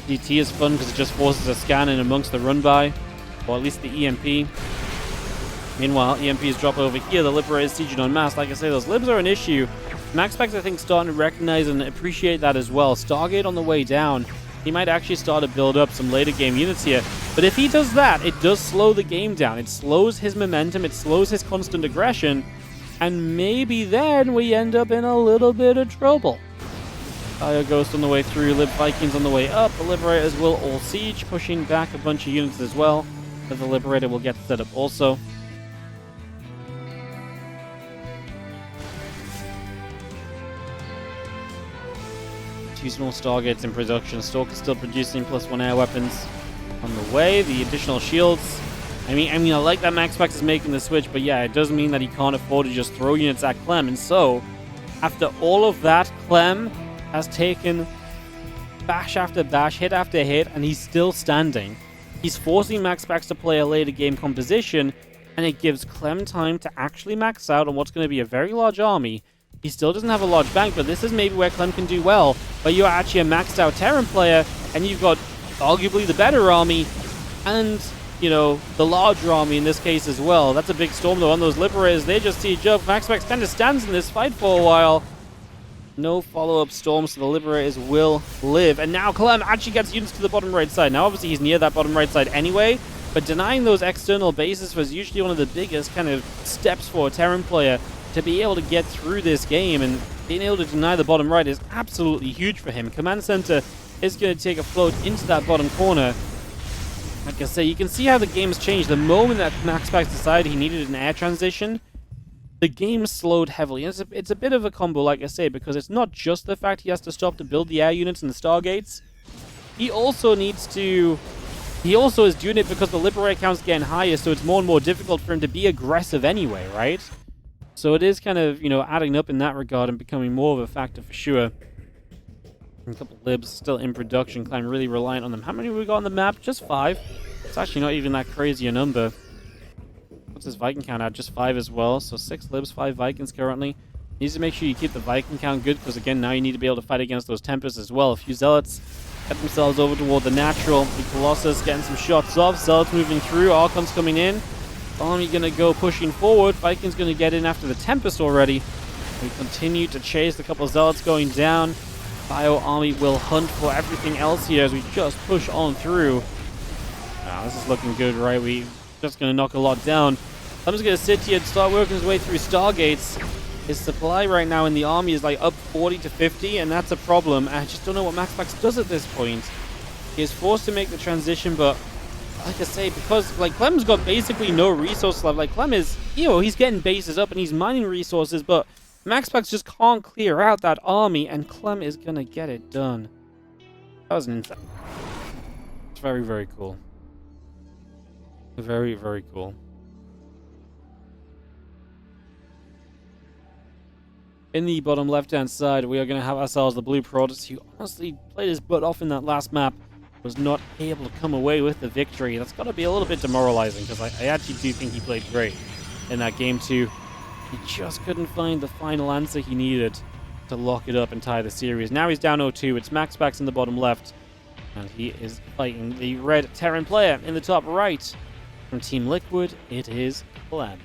DT is fun because it just forces a scan in amongst the run by, or at least the EMP. Meanwhile, EMPs drop over here, the Liberators sieging en masse. Like I say, those libs are an issue. MaxPax, I think, starting to recognize and appreciate that as well. Stargate on the way down. He might actually start to build up some later game units here. But if he does that, it does slow the game down. It slows his momentum, it slows his constant aggression, and maybe then we end up in a little bit of trouble. Fire Ghost on the way through, Lib Vikings on the way up. The Liberators will all siege, pushing back a bunch of units as well. But the Liberator will get set up also. Two small Stargates in production. Stalker still producing +1 air weapons on the way. The additional shields. I mean, I like that MaxPax is making the switch, but yeah, it does mean that he can't afford to just throw units at Clem. And so, after all of that, Clem has taken bash after bash, hit after hit, and he's still standing. He's forcing MaxPax to play a later game composition, and it gives Clem time to actually max out on what's going to be a very large army. He still doesn't have a large bank, but this is maybe where Clem can do well. But you're actually a maxed out Terran player, and you've got arguably the better army, and, you know, the larger army in this case as well. That's a big storm though on those Liberators. They just siege up. MaxPax kind of stands in this fight for a while. No follow-up storm, so the Liberators will live. And now Clem actually gets units to the bottom right side. Now obviously he's near that bottom right side anyway, but denying those external bases was usually one of the biggest kind of steps for a Terran player to be able to get through this game, and being able to deny the bottom right is absolutely huge for him. Command Center is going to take a float into that bottom corner. Like I say, you can see how the game's changed. The moment that MaxPax decided he needed an air transition, the game slowed heavily. And it's a bit of a combo, like I say, because it's not just the fact he has to stop to build the air units and the Stargates. He also needs to... He also is doing it because the Liberator count's getting higher, so it's more and more difficult for him to be aggressive anyway, right? So it is kind of, you know, adding up in that regard and becoming more of a factor for sure. And a couple of libs still in production. Clem really reliant on them. How many have we got on the map? Just 5. It's actually not even that crazy a number. What's his Viking count at? Just 5 as well. So 6 libs, 5 Vikings currently. Needs to make sure you keep the Viking count good, because again, now you need to be able to fight against those Tempests as well. A few Zealots get themselves over toward the natural. The Colossus getting some shots off. Zealots moving through. Archons coming in. Army gonna go pushing forward. Vikings gonna get in after the Tempest already. We continue to chase the couple of Zealots going down. Bio Army will hunt for everything else here as we just push on through. Wow, this is looking good, right? We just gonna knock a lot down. I'm just gonna sit here and start working his way through Stargates. His supply right now in the army is like up 40 to 50, and that's a problem. I just don't know what MaxPax does at this point. He is forced to make the transition, but like I say, because like Clem's got basically no resource left. Like Clem is, you know, he's getting bases up and he's mining resources, but MaxPax just can't clear out that army, and Clem is gonna get it done. That was an insane. It's very, very cool. Very, very cool. In the bottom left-hand side, we are going to have ourselves the Blue Protoss, who honestly played his butt off in that last map. Was not able to come away with the victory. That's got to be a little bit demoralizing, because I actually do think he played great in that game too. He just couldn't find the final answer he needed to lock it up and tie the series. Now he's down 0-2. It's MaxPax in the bottom left. And he is fighting the red Terran player in the top right. From Team Liquid, it is Clem.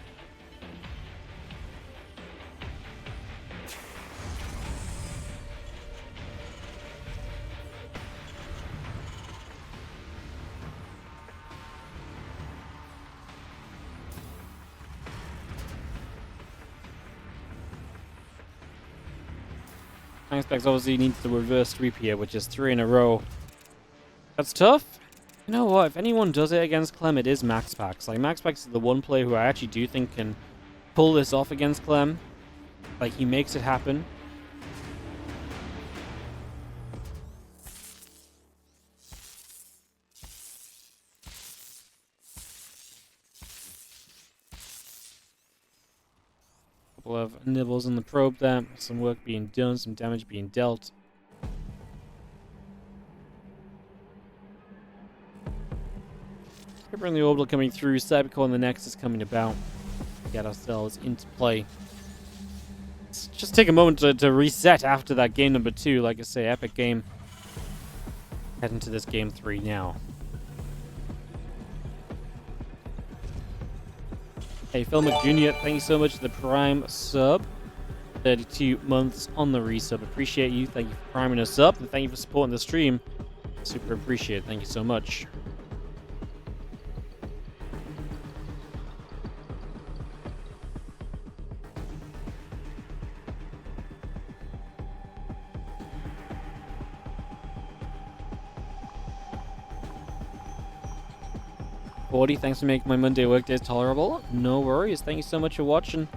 MaxPax obviously needs the reverse sweep here, which is 3 in a row. That's tough. You know what? If anyone does it against Clem, it is MaxPax. Like, MaxPax is the one player who I actually do think can pull this off against Clem. Like, he makes it happen. Couple of nibbles on the probe there. Some work being done, some damage being dealt. Skipper and the orbital coming through. Cybercore and the Nexus coming about. Get ourselves into play. Let's just take a moment to reset after that game number 2. Like I say, epic game. Head into this game 3 now. Hey, Phil McJr., thank you so much for the Prime sub. 32 months on the resub. Appreciate you. Thank you for priming us up. And thank you for supporting the stream. Super appreciate it. Thank you so much. Wardy, thanks for making my Monday workdays tolerable. No worries. Thank you so much for watching.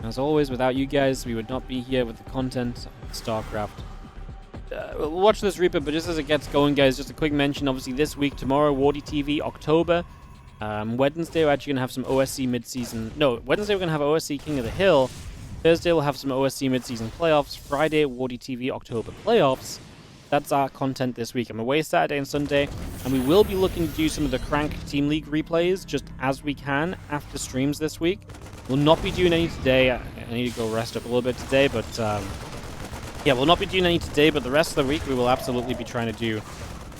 As always, without you guys, we would not be here with the content of StarCraft. We'll watch this replay, but just as it gets going, guys, just a quick mention. Obviously, this week, tomorrow, WardiTV, October. Wednesday, we're actually going to have some OSC mid-season. No, Wednesday, we're going to have OSC King of the Hill. Thursday, we'll have some OSC mid-season playoffs. Friday, WardiTV, October playoffs. That's our content this week. I'm away Saturday and Sunday, and we will be looking to do some of the Crank Team League replays just as we can after streams this week. We'll not be doing any today. I need to go rest up a little bit today, but yeah, we'll not be doing any today, but the rest of the week we will absolutely be trying to do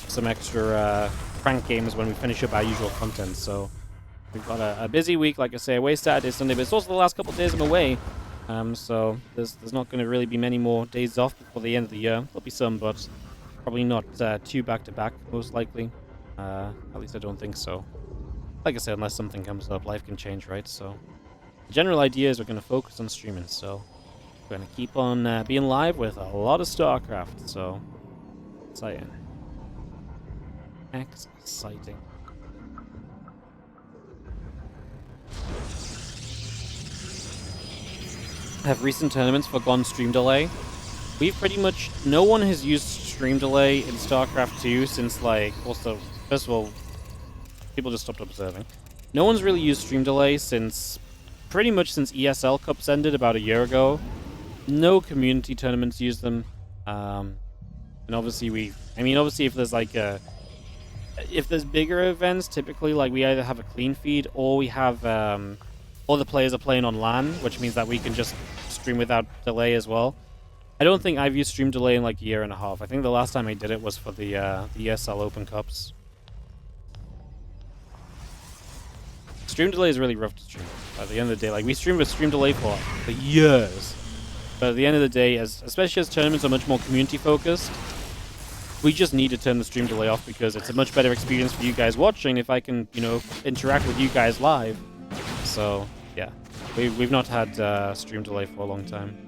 some extra Crank games when we finish up our usual content. So we've got a busy week, like I say, away Saturday, Sunday, but it's also the last couple of days I'm away. So there's not going to really be many more days off before the end of the year. There'll be some, but probably not 2 back-to-back, most likely. At least I don't think so. Like I said, unless something comes up, life can change, right? So the general idea is we're going to focus on streaming, so we're going to keep on being live with a lot of StarCraft, so exciting. Exciting. Have recent tournaments forgone stream delay? We've pretty much... No one has used stream delay in StarCraft 2 since, like... Also, first of all, people just stopped observing. No one's really used stream delay since... Pretty much since ESL Cups ended about a year ago. No community tournaments use them. And obviously obviously if there's like a... If there's bigger events, typically, like, we either have a clean feed or we have... all the players are playing on LAN, which means that we can just stream without delay as well. I don't think I've used stream delay in like a year and a half. I think the last time I did it was for the ESL Open Cups. Stream delay is really rough to stream. At the end of the day, like, we streamed with stream delay for years. But at the end of the day, especially as tournaments are much more community focused, we just need to turn the stream delay off because it's a much better experience for you guys watching if I can, you know, interact with you guys live. So, yeah, we've not had stream delay for a long time.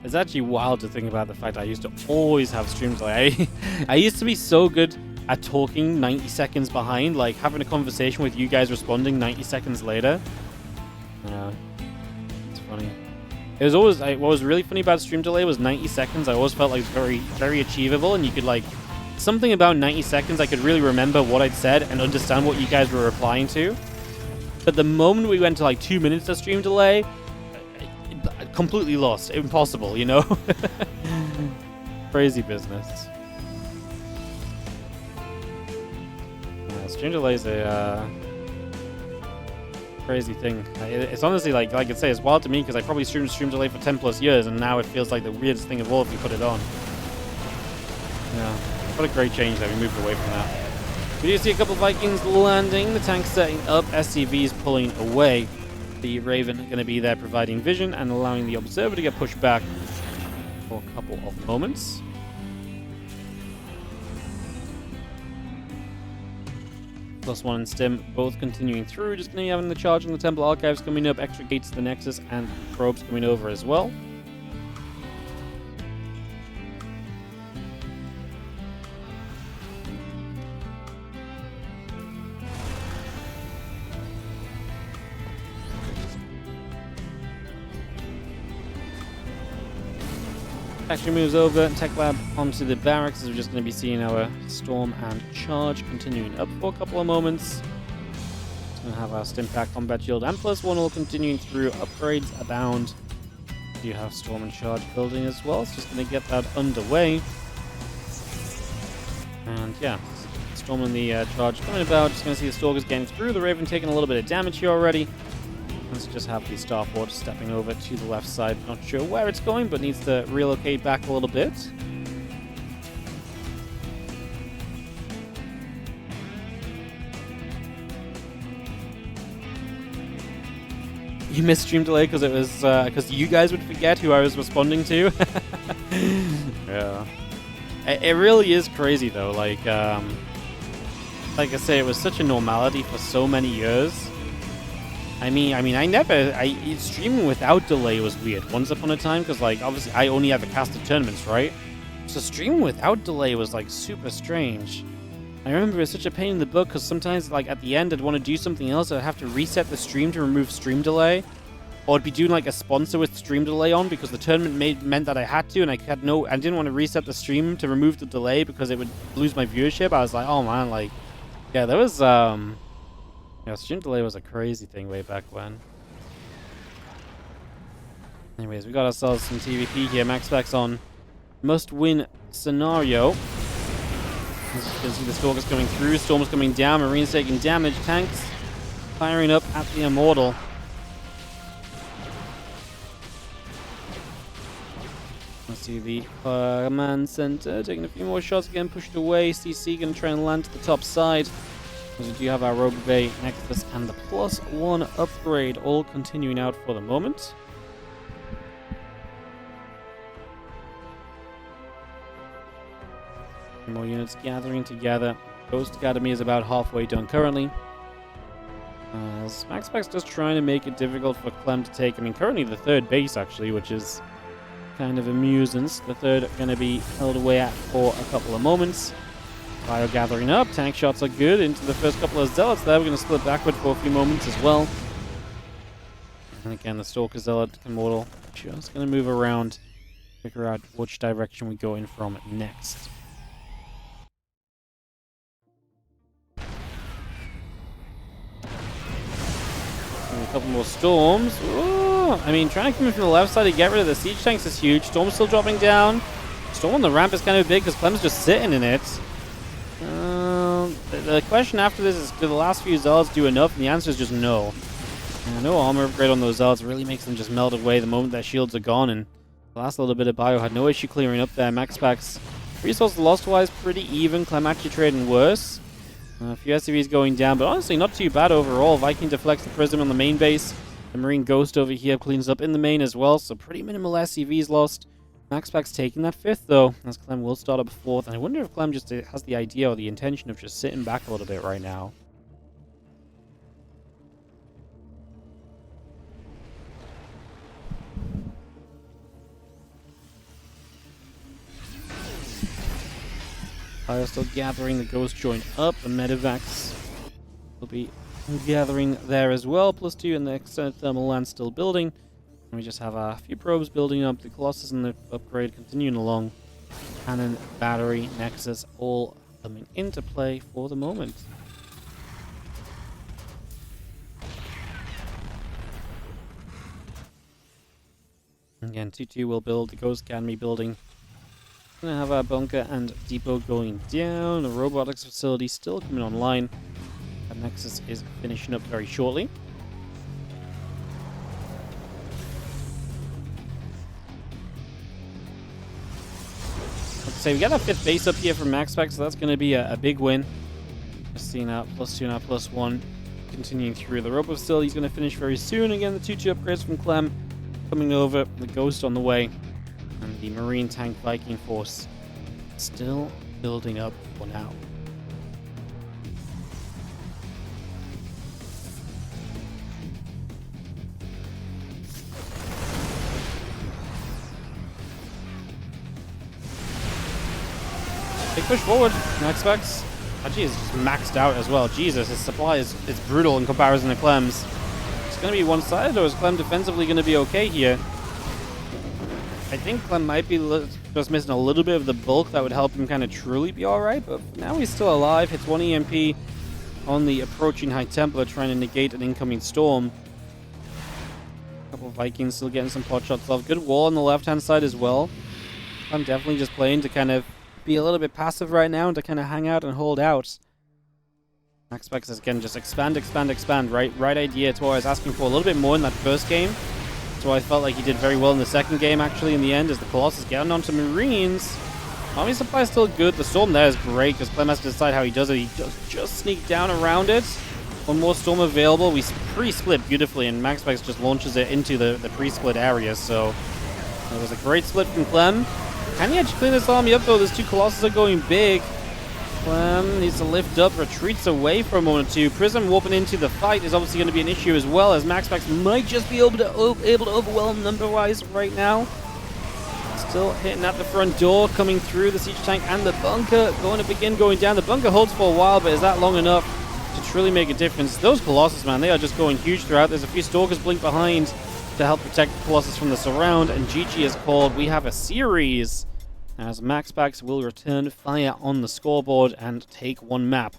It's actually wild to think about the fact I used to always have stream delay. I used to be so good at talking 90 seconds behind, like having a conversation with you guys responding 90 seconds later. It's funny. It was always, what was really funny about stream delay was 90 seconds. I always felt like it was very, very achievable, and you could, like, something about 90 seconds, I could really remember what I'd said and understand what you guys were replying to. But the moment we went to, like, 2 minutes of stream delay, completely lost. Impossible, you know? Stream delay is a crazy thing. It's honestly like I say, it's wild to me because I probably streamed stream delay for 10 plus years, and now it feels like the weirdest thing of all if you put it on. Yeah, what a great change that we moved away from that. We do see a couple of Vikings landing, the tank setting up, SCVs pulling away. The Raven going to be there providing vision and allowing the Observer to get pushed back for a couple of moments. +1 and Stim both continuing through. Just going to be having the charge on the Temple Archives coming up, extra gates to the Nexus, and probes coming over as well. Actually moves over, Tech Lab onto the barracks, as we're just going to be seeing our Storm and Charge continuing up for a couple of moments. Just going to have our Stimpack Combat Shield and +1 all continuing through, upgrades abound. We do have Storm and Charge building as well, so just going to get that underway. And yeah, Storm and the Charge coming about, just going to see the Stalkers getting through, the Raven taking a little bit of damage here already. Let's just have the Starport stepping over to the left side. Not sure where it's going, but needs to relocate back a little bit. You missed stream delay because it was because you guys would forget who I was responding to. Yeah, it really is crazy though. Like I say, it was such a normality for so many years. I mean, streaming without delay was weird once upon a time, because, like, obviously I only ever casted tournaments, right? So streaming without delay was, like, super strange. I remember it was such a pain in the butt, because sometimes, like, at the end I'd want to do something else, I'd have to reset the stream to remove stream delay, or I'd be doing, like, a sponsor with stream delay on, because the tournament meant that I had to, and I didn't want to reset the stream to remove the delay, because it would lose my viewership. I was like, oh man, like, yeah, there was, yeah, stream delay was a crazy thing way back when. Anyways, we got ourselves some TVP here. MaxPax on must-win scenario. As you can see, the Stalkers coming through, Storm's coming down, Marines taking damage, tanks firing up at the Immortal. Let's see the command center taking a few more shots, again pushed away. CC going to try and land to the top side. We do have our Rogue Bay, Nexus, and the +1 upgrade all continuing out for the moment. More units gathering together. Ghost Academy is about halfway done currently. As MaxPax just trying to make it difficult for Clem to take. I mean, currently the third base, actually, which is kind of amusing. The third going to be held away at for a couple of moments. Fire gathering up, tank shots are good into the first couple of Zealots there. We're going to split backward for a few moments as well. And again, the Stalker Zealot Immortal just going to move around, figure out which direction we go in from next. And a couple more Storms. Ooh, I mean, trying to come in from the left side to get rid of the siege tanks is huge. Storm's still dropping down. Storm on the ramp is kind of big because Clem's just sitting in it. The question after this is, do the last few Zealots do enough? And the answer is just no. No armor upgrade on those Zealots really makes them just melt away the moment their shields are gone. And the last little bit of bio had no issue clearing up there. MaxPax resource lost-wise pretty even. Clem actually trading worse. A few SCVs going down, but honestly not too bad overall. Viking deflects the Prism on the main base. The Marine Ghost over here cleans up in the main as well, so pretty minimal SCVs lost. MaxPax taking that 5th, though, as Clem will start up 4th. And I wonder if Clem just has the idea or the intention of just sitting back a little bit right now. Fire still gathering, the Ghost joint up, the Medivacs will be gathering there as well. +2 and the extended thermal lance still building. And we just have a few probes building up, the Colossus and the upgrade continuing along. Cannon, battery, Nexus, all coming into play for the moment. Again, 2-2 will build the Ghost Academy building. Gonna have our bunker and depot going down. The robotics facility still coming online. Nexus is finishing up very shortly. Let's say we got a 5th base up here from MaxPax, so that's going to be a big win. Just seeing out +2 now +1. Continuing through the Robo still, he's going to finish very soon. Again, the 2-2 upgrades from Clem coming over, the Ghost on the way, and the Marine Tank Viking Force still building up for now. Big push forward, MaxPax. Actually, is just maxed out as well. Jesus, his supply is brutal in comparison to Clem's. It's going to be one-sided, or is Clem defensively going to be okay here? I think Clem might be just missing a little bit of the bulk that would help him kind of truly be alright, but now he's still alive. Hits 1 EMP on the approaching High Templar, trying to negate an incoming storm. A couple of Vikings still getting some pot shots off. Good wall on the left-hand side as well. I'm definitely just playing to kind of be a little bit passive right now and to kind of hang out and hold out. MaxPax is again just expand. Right idea. It's what I was asking for a little bit more in that first game. So I felt like he did very well in the second game, actually, in the end, as the Colossus getting onto Marines. Army supply is still good. The Storm there is great, because Clem has to decide how he does it. He does just sneak down around it. One more Storm available. We pre-split beautifully, and MaxPax just launches it into the pre-split area, so it was a great split from Clem. Can he actually clean this army up, though? Those 2 Colossus are going big. Clem needs to lift up, retreats away for a moment or two. Prism warping into the fight is obviously going to be an issue as well, as MaxPax might just be able to overwhelm number-wise right now. Still hitting at the front door, coming through the siege tank and the bunker. Going to begin going down. The bunker holds for a while, but is that long enough to truly make a difference? Those Colossus, man, they are just going huge throughout. There's a few Stalkers blink behind to help protect the Colossus from the surround, and GG is called. We have a series, as MaxPax will return fire on the scoreboard and take 1 map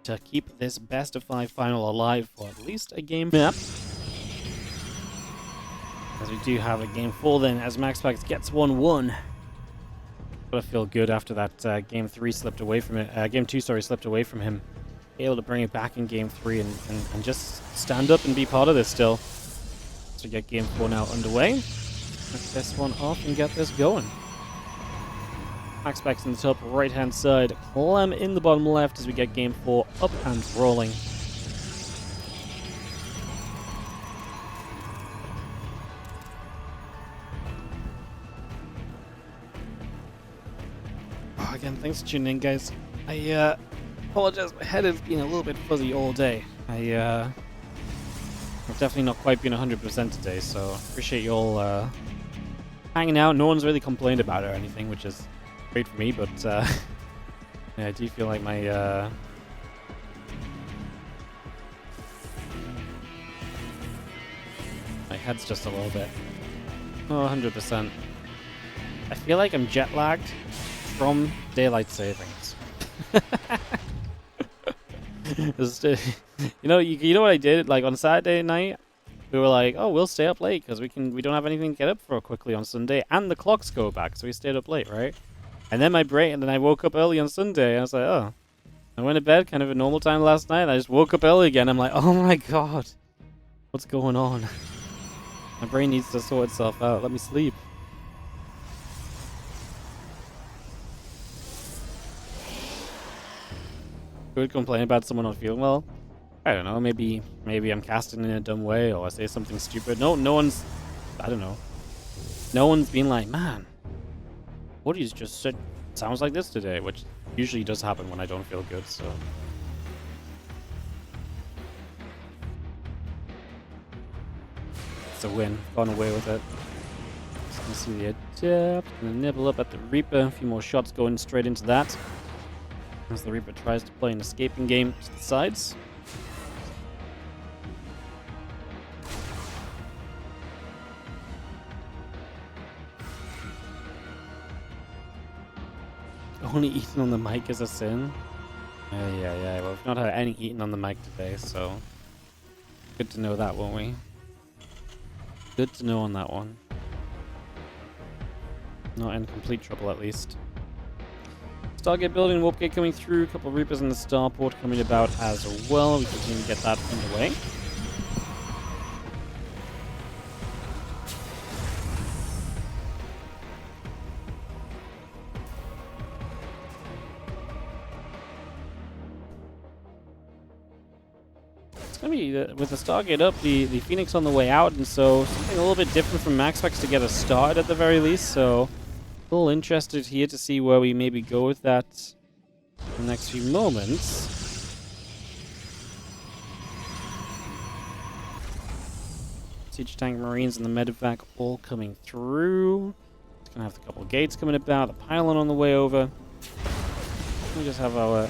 to keep this best-of-5 final alive for at least a game map. As we do have a game 4 then, as MaxPax gets 1-1. Gotta feel good after that game 3 slipped away from it. Game 2, sorry, slipped away from him. Able to bring it back in game 3 and just stand up and be part of this still. So we get game 4 now underway. Let's this one off and get this going. MaxPax in the top right-hand side, Clem in the bottom left as we get game 4 up and rolling. Oh, again, thanks for tuning in, guys. I apologize, my head has been a little bit fuzzy all day. I've definitely not quite been 100% today, so appreciate you all hanging out. No one's really complained about it or anything, which is great for me, but yeah, I do feel like my head's just a little bit. Oh, 100%. I feel like I'm jet lagged from daylight savings. you know what I did? Like on Saturday night, we were like, oh, we'll stay up late because we don't have anything to get up for quickly on Sunday, and the clocks go back, so we stayed up late, right? And then I woke up early on Sunday, and I was like, oh. I went to bed kind of at normal time last night, and I just woke up early again. I'm like, oh my god. What's going on? My brain needs to sort itself out. Let me sleep. Who would complain about someone not feeling well? I don't know, maybe I'm casting in a dumb way, or I say something stupid. No one's, I don't know. No one's been like, man, what he's just said sounds like this today, which usually does happen when I don't feel good, so. It's a win. Gone away with it. Just gonna see the Adept, gonna nibble up at the Reaper. A few more shots going straight into that. As the Reaper tries to play an escaping game to the sides. Only eating on the mic is a sin? Yeah. Well, we've not had any eating on the mic today, so good to know that, won't we? Good to know on that one. Not in complete trouble, at least. Stargate building, Warp Gate coming through, a couple of Reapers in the starport coming about as well. We continue to get that underway. It's going to be, with the Stargate up, the Phoenix on the way out, and so something a little bit different from MaxPax to get us started at the very least, so a little interested here to see where we maybe go with that in the next few moments. Siege Tank Marines and the Medevac all coming through. It's going to have a couple of gates coming about, the pylon on the way over. We just have our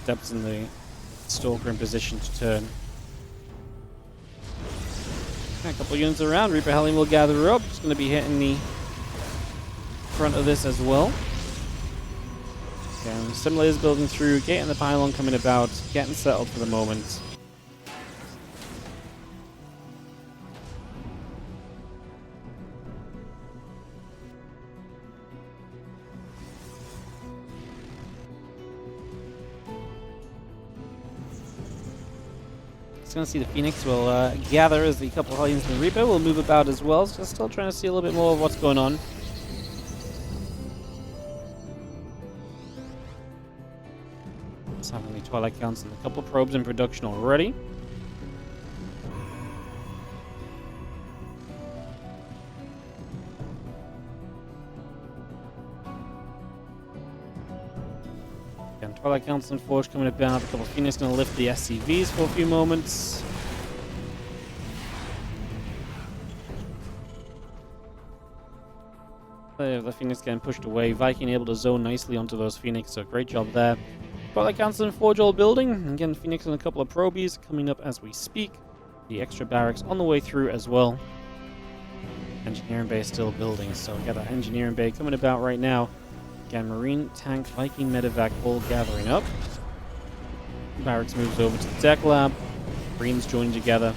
Adepts in the Stalker in position to turn. A couple units around. Reaper Hellion will gather up. It's going to be hitting the front of this as well. Again, simulators building through, gate and the pylon coming about, getting settled for the moment. Just going to see the Phoenix will gather as the couple of Hellions and the Reaper will move about as well. So still trying to see a little bit more of what's going on. Having the Twilight Council and a couple probes in production already. Again, Twilight Council and Forge coming about. A couple of Phoenix going to lift the SCVs for a few moments. The Phoenix getting pushed away. Viking able to zone nicely onto those Phoenix, so great job there. Twilight Council and Forge all building. Again, Phoenix and a couple of probies coming up as we speak. The extra barracks on the way through as well. Engineering bay still building, so we got that engineering bay coming about right now. Again, Marine, Tank, Viking, Medevac all gathering up. Barracks moves over to the deck lab. Marines join together.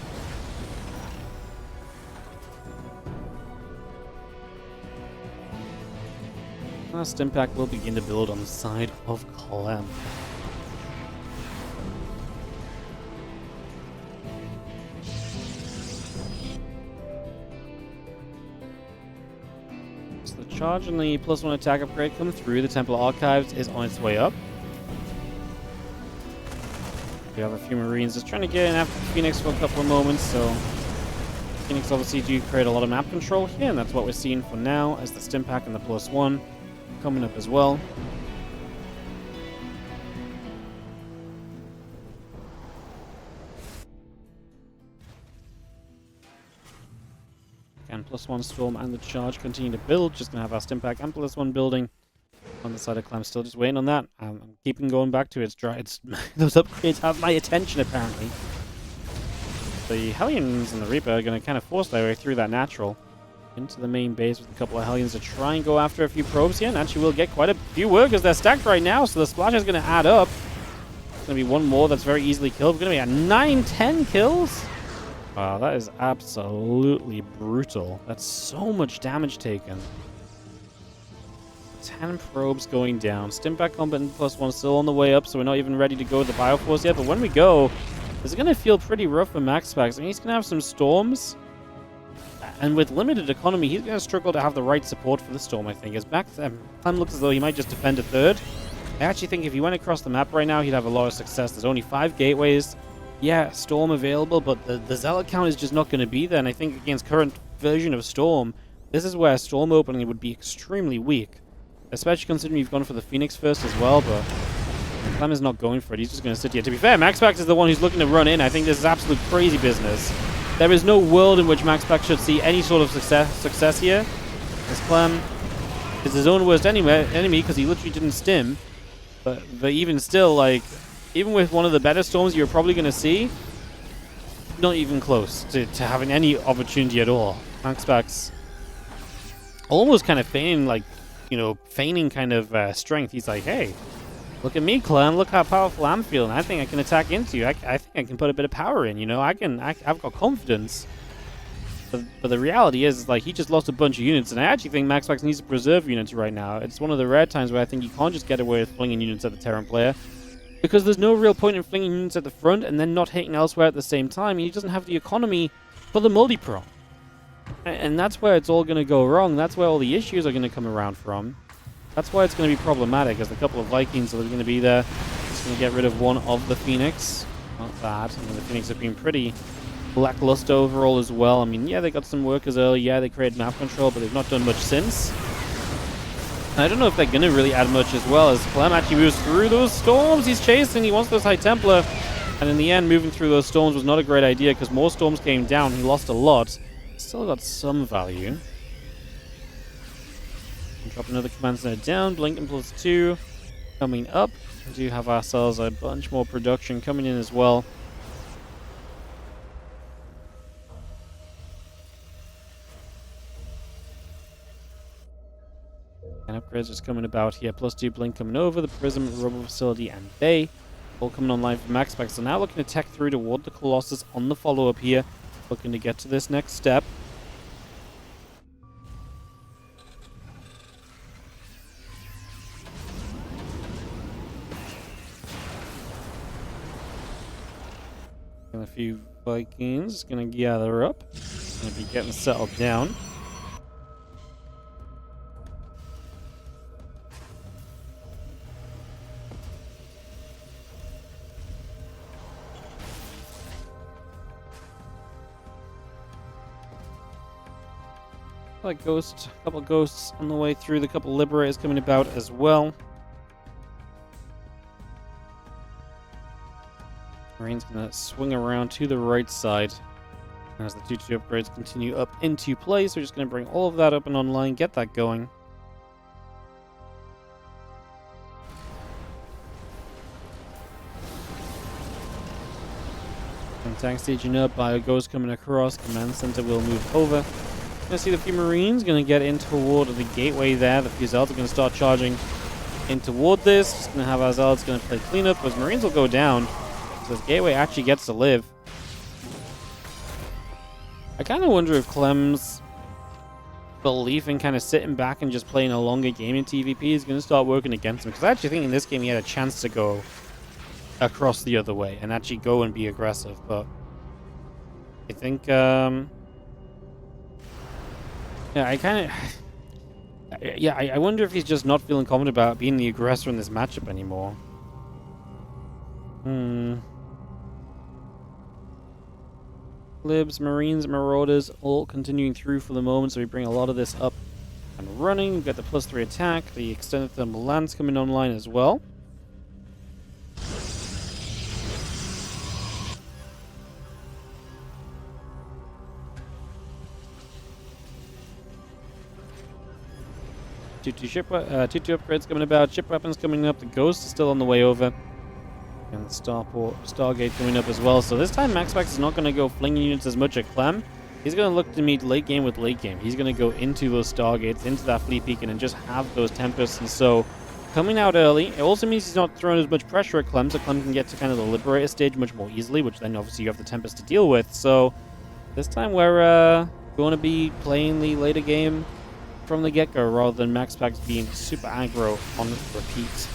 Last impact will begin to build on the side of Clem. So the charge and the +1 attack upgrade come through. The Templar Archives is on its way up. We have a few Marines just trying to get in after the Phoenix for a couple of moments, so Phoenix obviously do create a lot of map control here, and that's what we're seeing for now as the Stimpack and the +1 coming up as well. And +1 Storm and the Charge continue to build. Just going to have our Stimpack and +1 building on the side of Clem. Still just waiting on that. I'm keeping going back to it. It's those upgrades have my attention apparently. The Hellions and the Reaper are going to kind of force their way through that natural into the main base with a couple of Hellions to try and go after a few probes here, and actually we'll get quite a few workers. They're stacked right now, so the splash is going to add up. There's going to be one more that's very easily killed. We're going to be at 9-10 kills. Wow, that is absolutely brutal. That's so much damage taken. 10 probes going down. Stimpack combat +1 still on the way up, so we're not even ready to go with the Bioforce yet, but when we go, it's going to feel pretty rough for MaxPax. I mean, he's going to have some storms. And with limited economy, he's going to struggle to have the right support for the storm, I think. As Clem looks as though he might just defend a third. I actually think if he went across the map right now, he'd have a lot of success. There's only 5 gateways. Yeah, Storm available, but the Zealot count is just not going to be there. And I think against current version of Storm, this is where Storm opening would be extremely weak. Especially considering you've gone for the Phoenix first as well, but Clem is not going for it. He's just going to sit here. To be fair, MaxPax is the one who's looking to run in. I think this is absolute crazy business. There is no world in which MaxPax should see any sort of success here. As Clem is his own worst enemy because he literally didn't stim. But even still, like, even with one of the better storms you're probably going to see, not even close to having any opportunity at all. MaxPax almost kind of feigning, like, you know, feigning kind of strength. He's like, hey, look at me, Clem. Look how powerful I'm feeling. I think I can attack into you. I think I can put a bit of power in, you know. I've got confidence. But the reality is like he just lost a bunch of units, and I actually think MaxPax needs to preserve units right now. It's one of the rare times where I think you can't just get away with flinging units at the Terran player, because there's no real point in flinging units at the front and then not hitting elsewhere at the same time. He doesn't have the economy for the multi-pro. And that's where it's all going to go wrong. That's where all the issues are going to come around from. That's why it's going to be problematic, as a couple of Vikings that are going to be there. Just going to get rid of one of the Phoenix. Not bad. I mean, the Phoenix have been pretty lackluster overall as well. I mean, yeah, they got some workers early. Yeah, they created map control, but they've not done much since. And I don't know if they're going to really add much as well, as Clem actually moves through those storms. He's chasing. He wants those High Templar. And in the end, moving through those storms was not a great idea, because more storms came down. He lost a lot. Still got some value. Drop another command center down. Blinken +2 coming up. We do have ourselves a bunch more production coming in as well. And upgrades just coming about here. +2 blink coming over. The Prism, Rubber Facility, and Bay all coming online for MaxPax. So now looking to tech through toward the Colossus on the follow-up here. Looking to get to this next step. And a few Vikings going to gather up. Going to be getting settled down. Like ghost, a couple of ghosts on the way through, the couple of liberators coming about as well. Marine's gonna swing around to the right side as the 2-2 upgrades continue up into play. So we're just gonna bring all of that up and online, get that going. And tank staging up, Bio Ghost coming across, command center will move over. Gonna see the few Marines gonna get in toward the gateway there. The few Zealots are gonna start charging in toward this. Just gonna have our Zealots gonna play cleanup, but Marines will go down. So this gateway actually gets to live. I kind of wonder if Clem's belief in kind of sitting back and just playing a longer game in TVP is gonna start working against him. Because I actually think in this game he had a chance to go across the other way and actually go and be aggressive. But I think yeah, I wonder if he's just not feeling confident about being the aggressor in this matchup anymore. Libs, Marines, Marauders, all continuing through for the moment, so we bring a lot of this up and running. We've got the +3 attack, the extended thermal lance coming online as well. Two upgrades coming about, ship weapons coming up, the Ghost is still on the way over, and the Stargate coming up as well. So this time MaxPax is not going to go flinging units as much at Clem. He's going to look to meet late game with late game. He's going to go into those Stargates, into that Fleet Beacon, and just have those Tempests. And so coming out early, it also means he's not throwing as much pressure at Clem, so Clem can get to kind of the Liberator stage much more easily, which then obviously you have the Tempest to deal with. So this time we're going to be playing the later game from the get-go, rather than MaxPax being super aggro on repeat.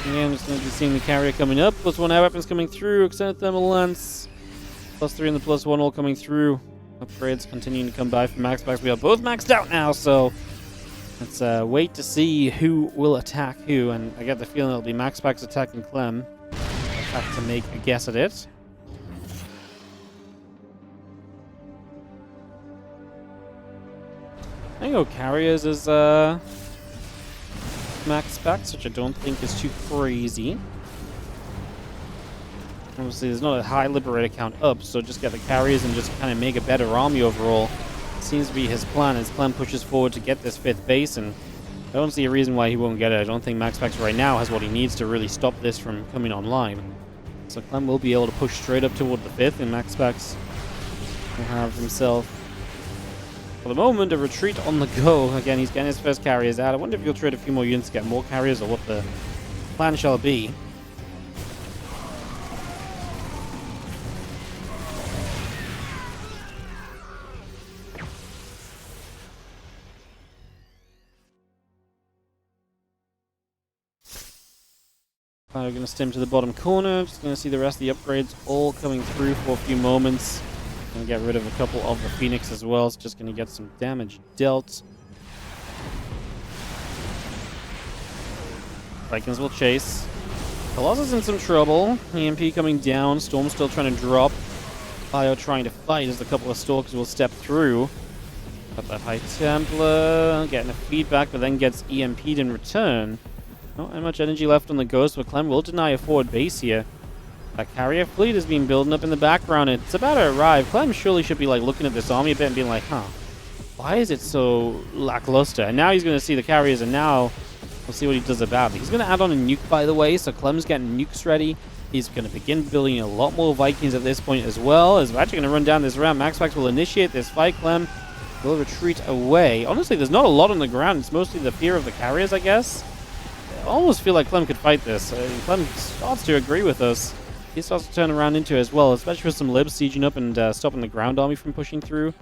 Again, just going to be seeing the carrier coming up, +1 air weapons coming through, extended thermal lance, +3 and the +1 all coming through. Upgrades continuing to come by from MaxPax. We are both maxed out now, so let's wait to see who will attack who, and I get the feeling it'll be MaxPax attacking Clem. I'll have to make a guess at it. I think go carriers is MaxPax, which I don't think is too crazy. Obviously, there's not a high Liberator count up, so just get the carriers and just kind of make a better army overall. Seems to be his plan as Clem pushes forward to get this 5th base, and I don't see a reason why he won't get it. I don't think MaxPax right now has what he needs to really stop this from coming online. So Clem will be able to push straight up toward the 5th, and MaxPax will have himself For the moment, a retreat on the go. Again, he's getting his first carriers out. I wonder if he'll trade a few more units to get more carriers or what the plan shall be. We're going to stim to the bottom corner. Just going to see the rest of the upgrades all coming through for a few moments. Going to get rid of a couple of the Phoenix as well. It's just going to get some damage dealt. Vikings will chase. Colossus in some trouble. EMP coming down. Storm still trying to drop. Bio trying to fight as a couple of Stalkers will step through. Got that High Templar getting a feedback, but then gets EMP'd in return. Not that much energy left on the Ghost, but Clem will deny a forward base here. That carrier fleet has been building up in the background. It's about to arrive. Clem surely should be like looking at this army a bit and being like, huh, why is it so lackluster? And now he's going to see the carriers, and now we'll see what he does about it. He's going to add on a nuke, by the way, so Clem's getting nukes ready. He's going to begin building a lot more Vikings at this point as well. As we're actually going to run down this round, MaxPax will initiate this fight. Clem will retreat away. Honestly, there's not a lot on the ground. It's mostly the fear of the carriers, I guess. I almost feel like Clem could fight this. Clem starts to agree with us. He starts to turn around into it as well, especially with some libs sieging up and stopping the ground army from pushing through.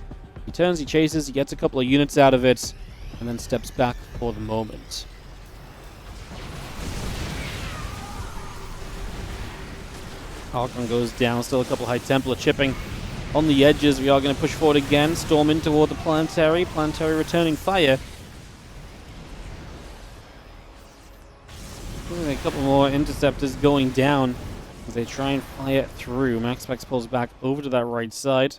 He turns, he chases, he gets a couple of units out of it, and then steps back for the moment. Archon goes down, still a couple High Templar chipping on the edges. We are going to push forward again, storm in toward the Planetary. Planetary returning fire. A couple more interceptors going down as they try and fire through. MaxPax pulls back over to that right side.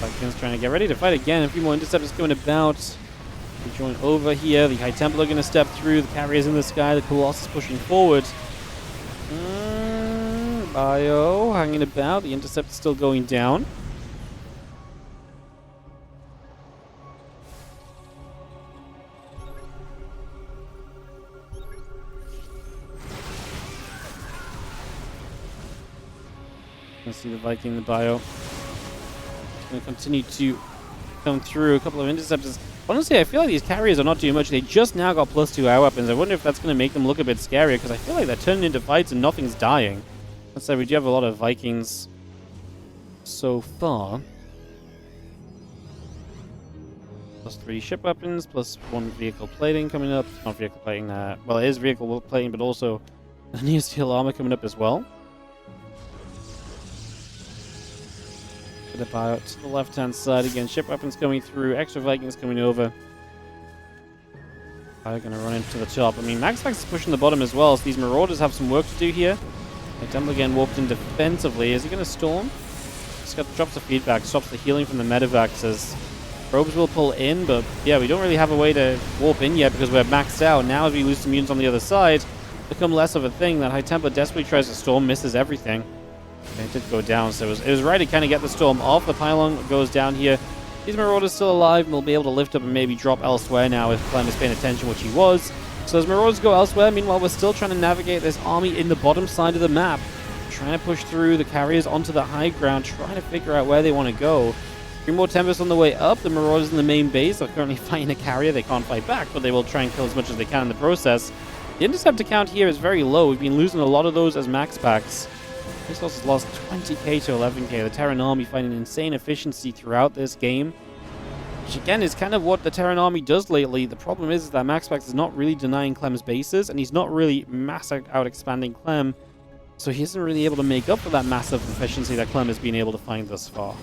Vikings trying to get ready to fight again. A few more interceptors coming about. We join over here. The High Templar are going to step through. The carriers in the sky. The Colossus pushing forward. Bio hanging about. The interceptor still going down. You can see the Viking, the Bio. Going to continue to come through. A couple of interceptors. Honestly, I feel like these carriers are not doing much. They just now got +2 air weapons. I wonder if that's going to make them look a bit scarier, because I feel like they're turning into fights and nothing's dying. Let's say we do have a lot of Vikings so far. +3 ship weapons, +1 vehicle plating coming up. Not vehicle plating, well, it is vehicle plating, but also new steel armor coming up as well. About to the left-hand side again. Ship weapons coming through. Extra Vikings coming over. They're going to run into the top. I mean, MaxPax is pushing the bottom as well, so these Marauders have some work to do here. Temple again warped in defensively. Is he going to storm? Just drops the feedback, stops the healing from the medevacs as probes will pull in, but yeah, we don't really have a way to warp in yet because we're maxed out. Now as we lose some units on the other side, become less of a thing. That High Templar desperately tries to storm, misses everything. It did go down, so it was right to kind of get the storm off. The pylon goes down here. These Marauders still alive and will be able to lift up and maybe drop elsewhere now if Clem is paying attention, which he was. So as Marauders go elsewhere, meanwhile we're still trying to navigate this army in the bottom side of the map. Trying to push through the carriers onto the high ground, trying to figure out where they want to go. 3 more Tempests on the way up. The Marauders in the main base are currently fighting a carrier. They can't fight back, but they will try and kill as much as they can in the process. The interceptor count here is very low. We've been losing a lot of those as MaxPax. This also has lost 20k to 11k. The Terran army finding insane efficiency throughout this game, which again is kind of what the Terran army does lately. The problem is that MaxPax is not really denying Clem's bases, and he's not really massive out expanding Clem, so he isn't really able to make up for that massive efficiency that Clem has been able to find thus far.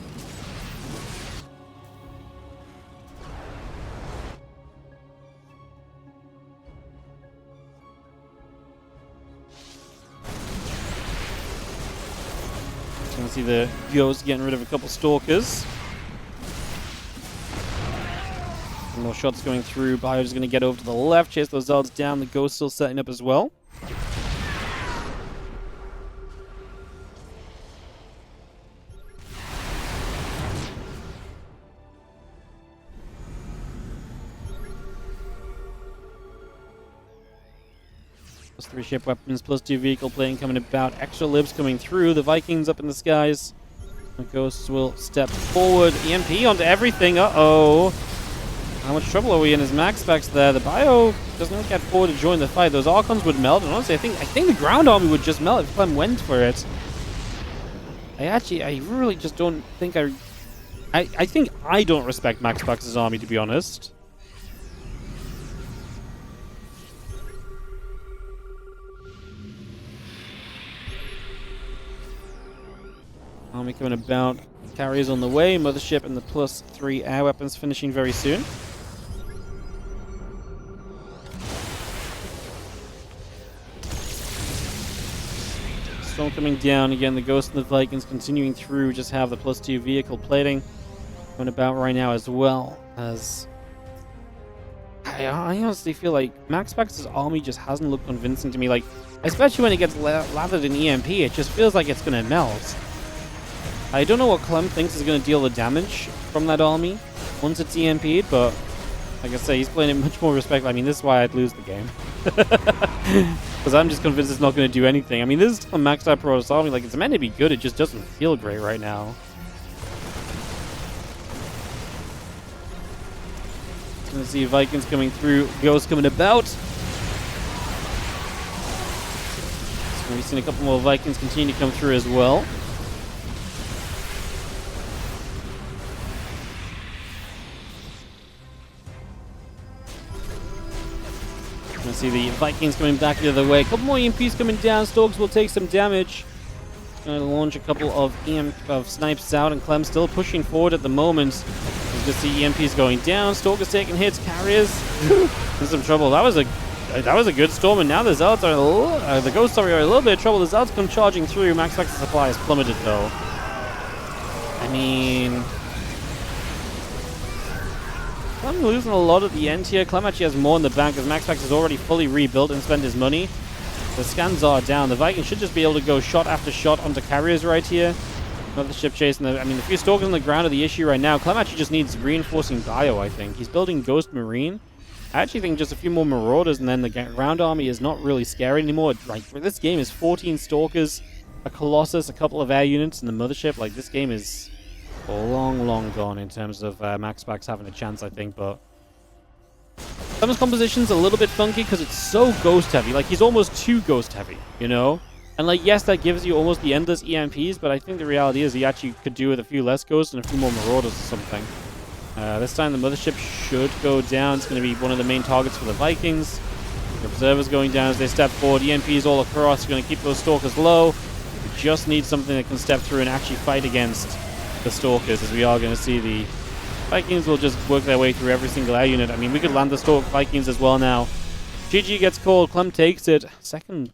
You can see the Ghost getting rid of a couple Stalkers. More shots going through. Bio's going to get over to the left, chase those Zards down. The Ghost still setting up as well. +3 ship weapons, +2 vehicle plating coming about. Extra libs coming through. The Vikings up in the skies. The Ghosts will step forward. EMP onto everything. Uh-oh. How much trouble are we in as MaxPax there? The Bio doesn't look at forward to join the fight. Those Archons would melt. And honestly, I think the ground army would just melt if Clem went for it. I really just don't think I think I don't respect MaxPax's army, to be honest. Army coming about. Carriers on the way. Mothership and the +3 air weapons finishing very soon. Storm coming down again. The Ghost and the Vikings continuing through. Just have the +2 vehicle plating going about right now as well. As I honestly feel like MaxPax's army just hasn't looked convincing to me. Like, especially when it gets lathered in EMP, it just feels like it's gonna melt. I don't know what Clem thinks is gonna deal the damage from that army once it's EMP'd, but like I say, he's playing it much more respectful. I mean, this is why I'd lose the game. Because I'm just convinced it's not going to do anything. I mean, this is a maxed out Protoss army. Like, it's meant to be good, it just doesn't feel great right now. Gonna see Vikings coming through, Ghosts coming about. So we've seen a couple more Vikings continue to come through as well. Gonna see the Vikings coming back the other way. A couple more EMPs coming down. Storks will take some damage. Gonna launch a couple of snipes out, and Clem still pushing forward at the moment. You can see EMPs going down. Stalkers taking hits. Carriers in some trouble. That was a good storm, and now the Zealots are the Ghosts are in a little bit of trouble. The Zealots come charging through. MaxPax's supply is plummeted though. I mean, Clem losing a lot at the end here. Clem actually has more in the bank as MaxPax has already fully rebuilt and spent his money. The scans are down. The Vikings should just be able to go shot after shot onto carriers right here. Another ship chasing the... I mean, the few Stalkers on the ground are the issue right now. Clem actually just needs reinforcing bio, I think. He's building Ghost Marine. I actually think just a few more Marauders and then the ground army is not really scary anymore. Like, this game is 14 Stalkers, a Colossus, a couple of air units, and the Mothership. Like, this game is long, long gone in terms of MaxPax having a chance, I think, but... Clem's composition's a little bit funky because it's so ghost heavy. Like, he's almost too ghost heavy, you know? And, like, yes, that gives you almost the endless EMPs, but I think the reality is he actually could do with a few less ghosts and a few more Marauders or something. This time the Mothership should go down. It's going to be one of the main targets for the Vikings. The Observer's going down as they step forward. EMPs all across. Going to keep those Stalkers low. We just need something that can step through and actually fight against the Stalkers, as we are going to see the Vikings will just work their way through every single air unit. I mean, we could land the Vikings as well now. GG gets called. Clem takes it. Second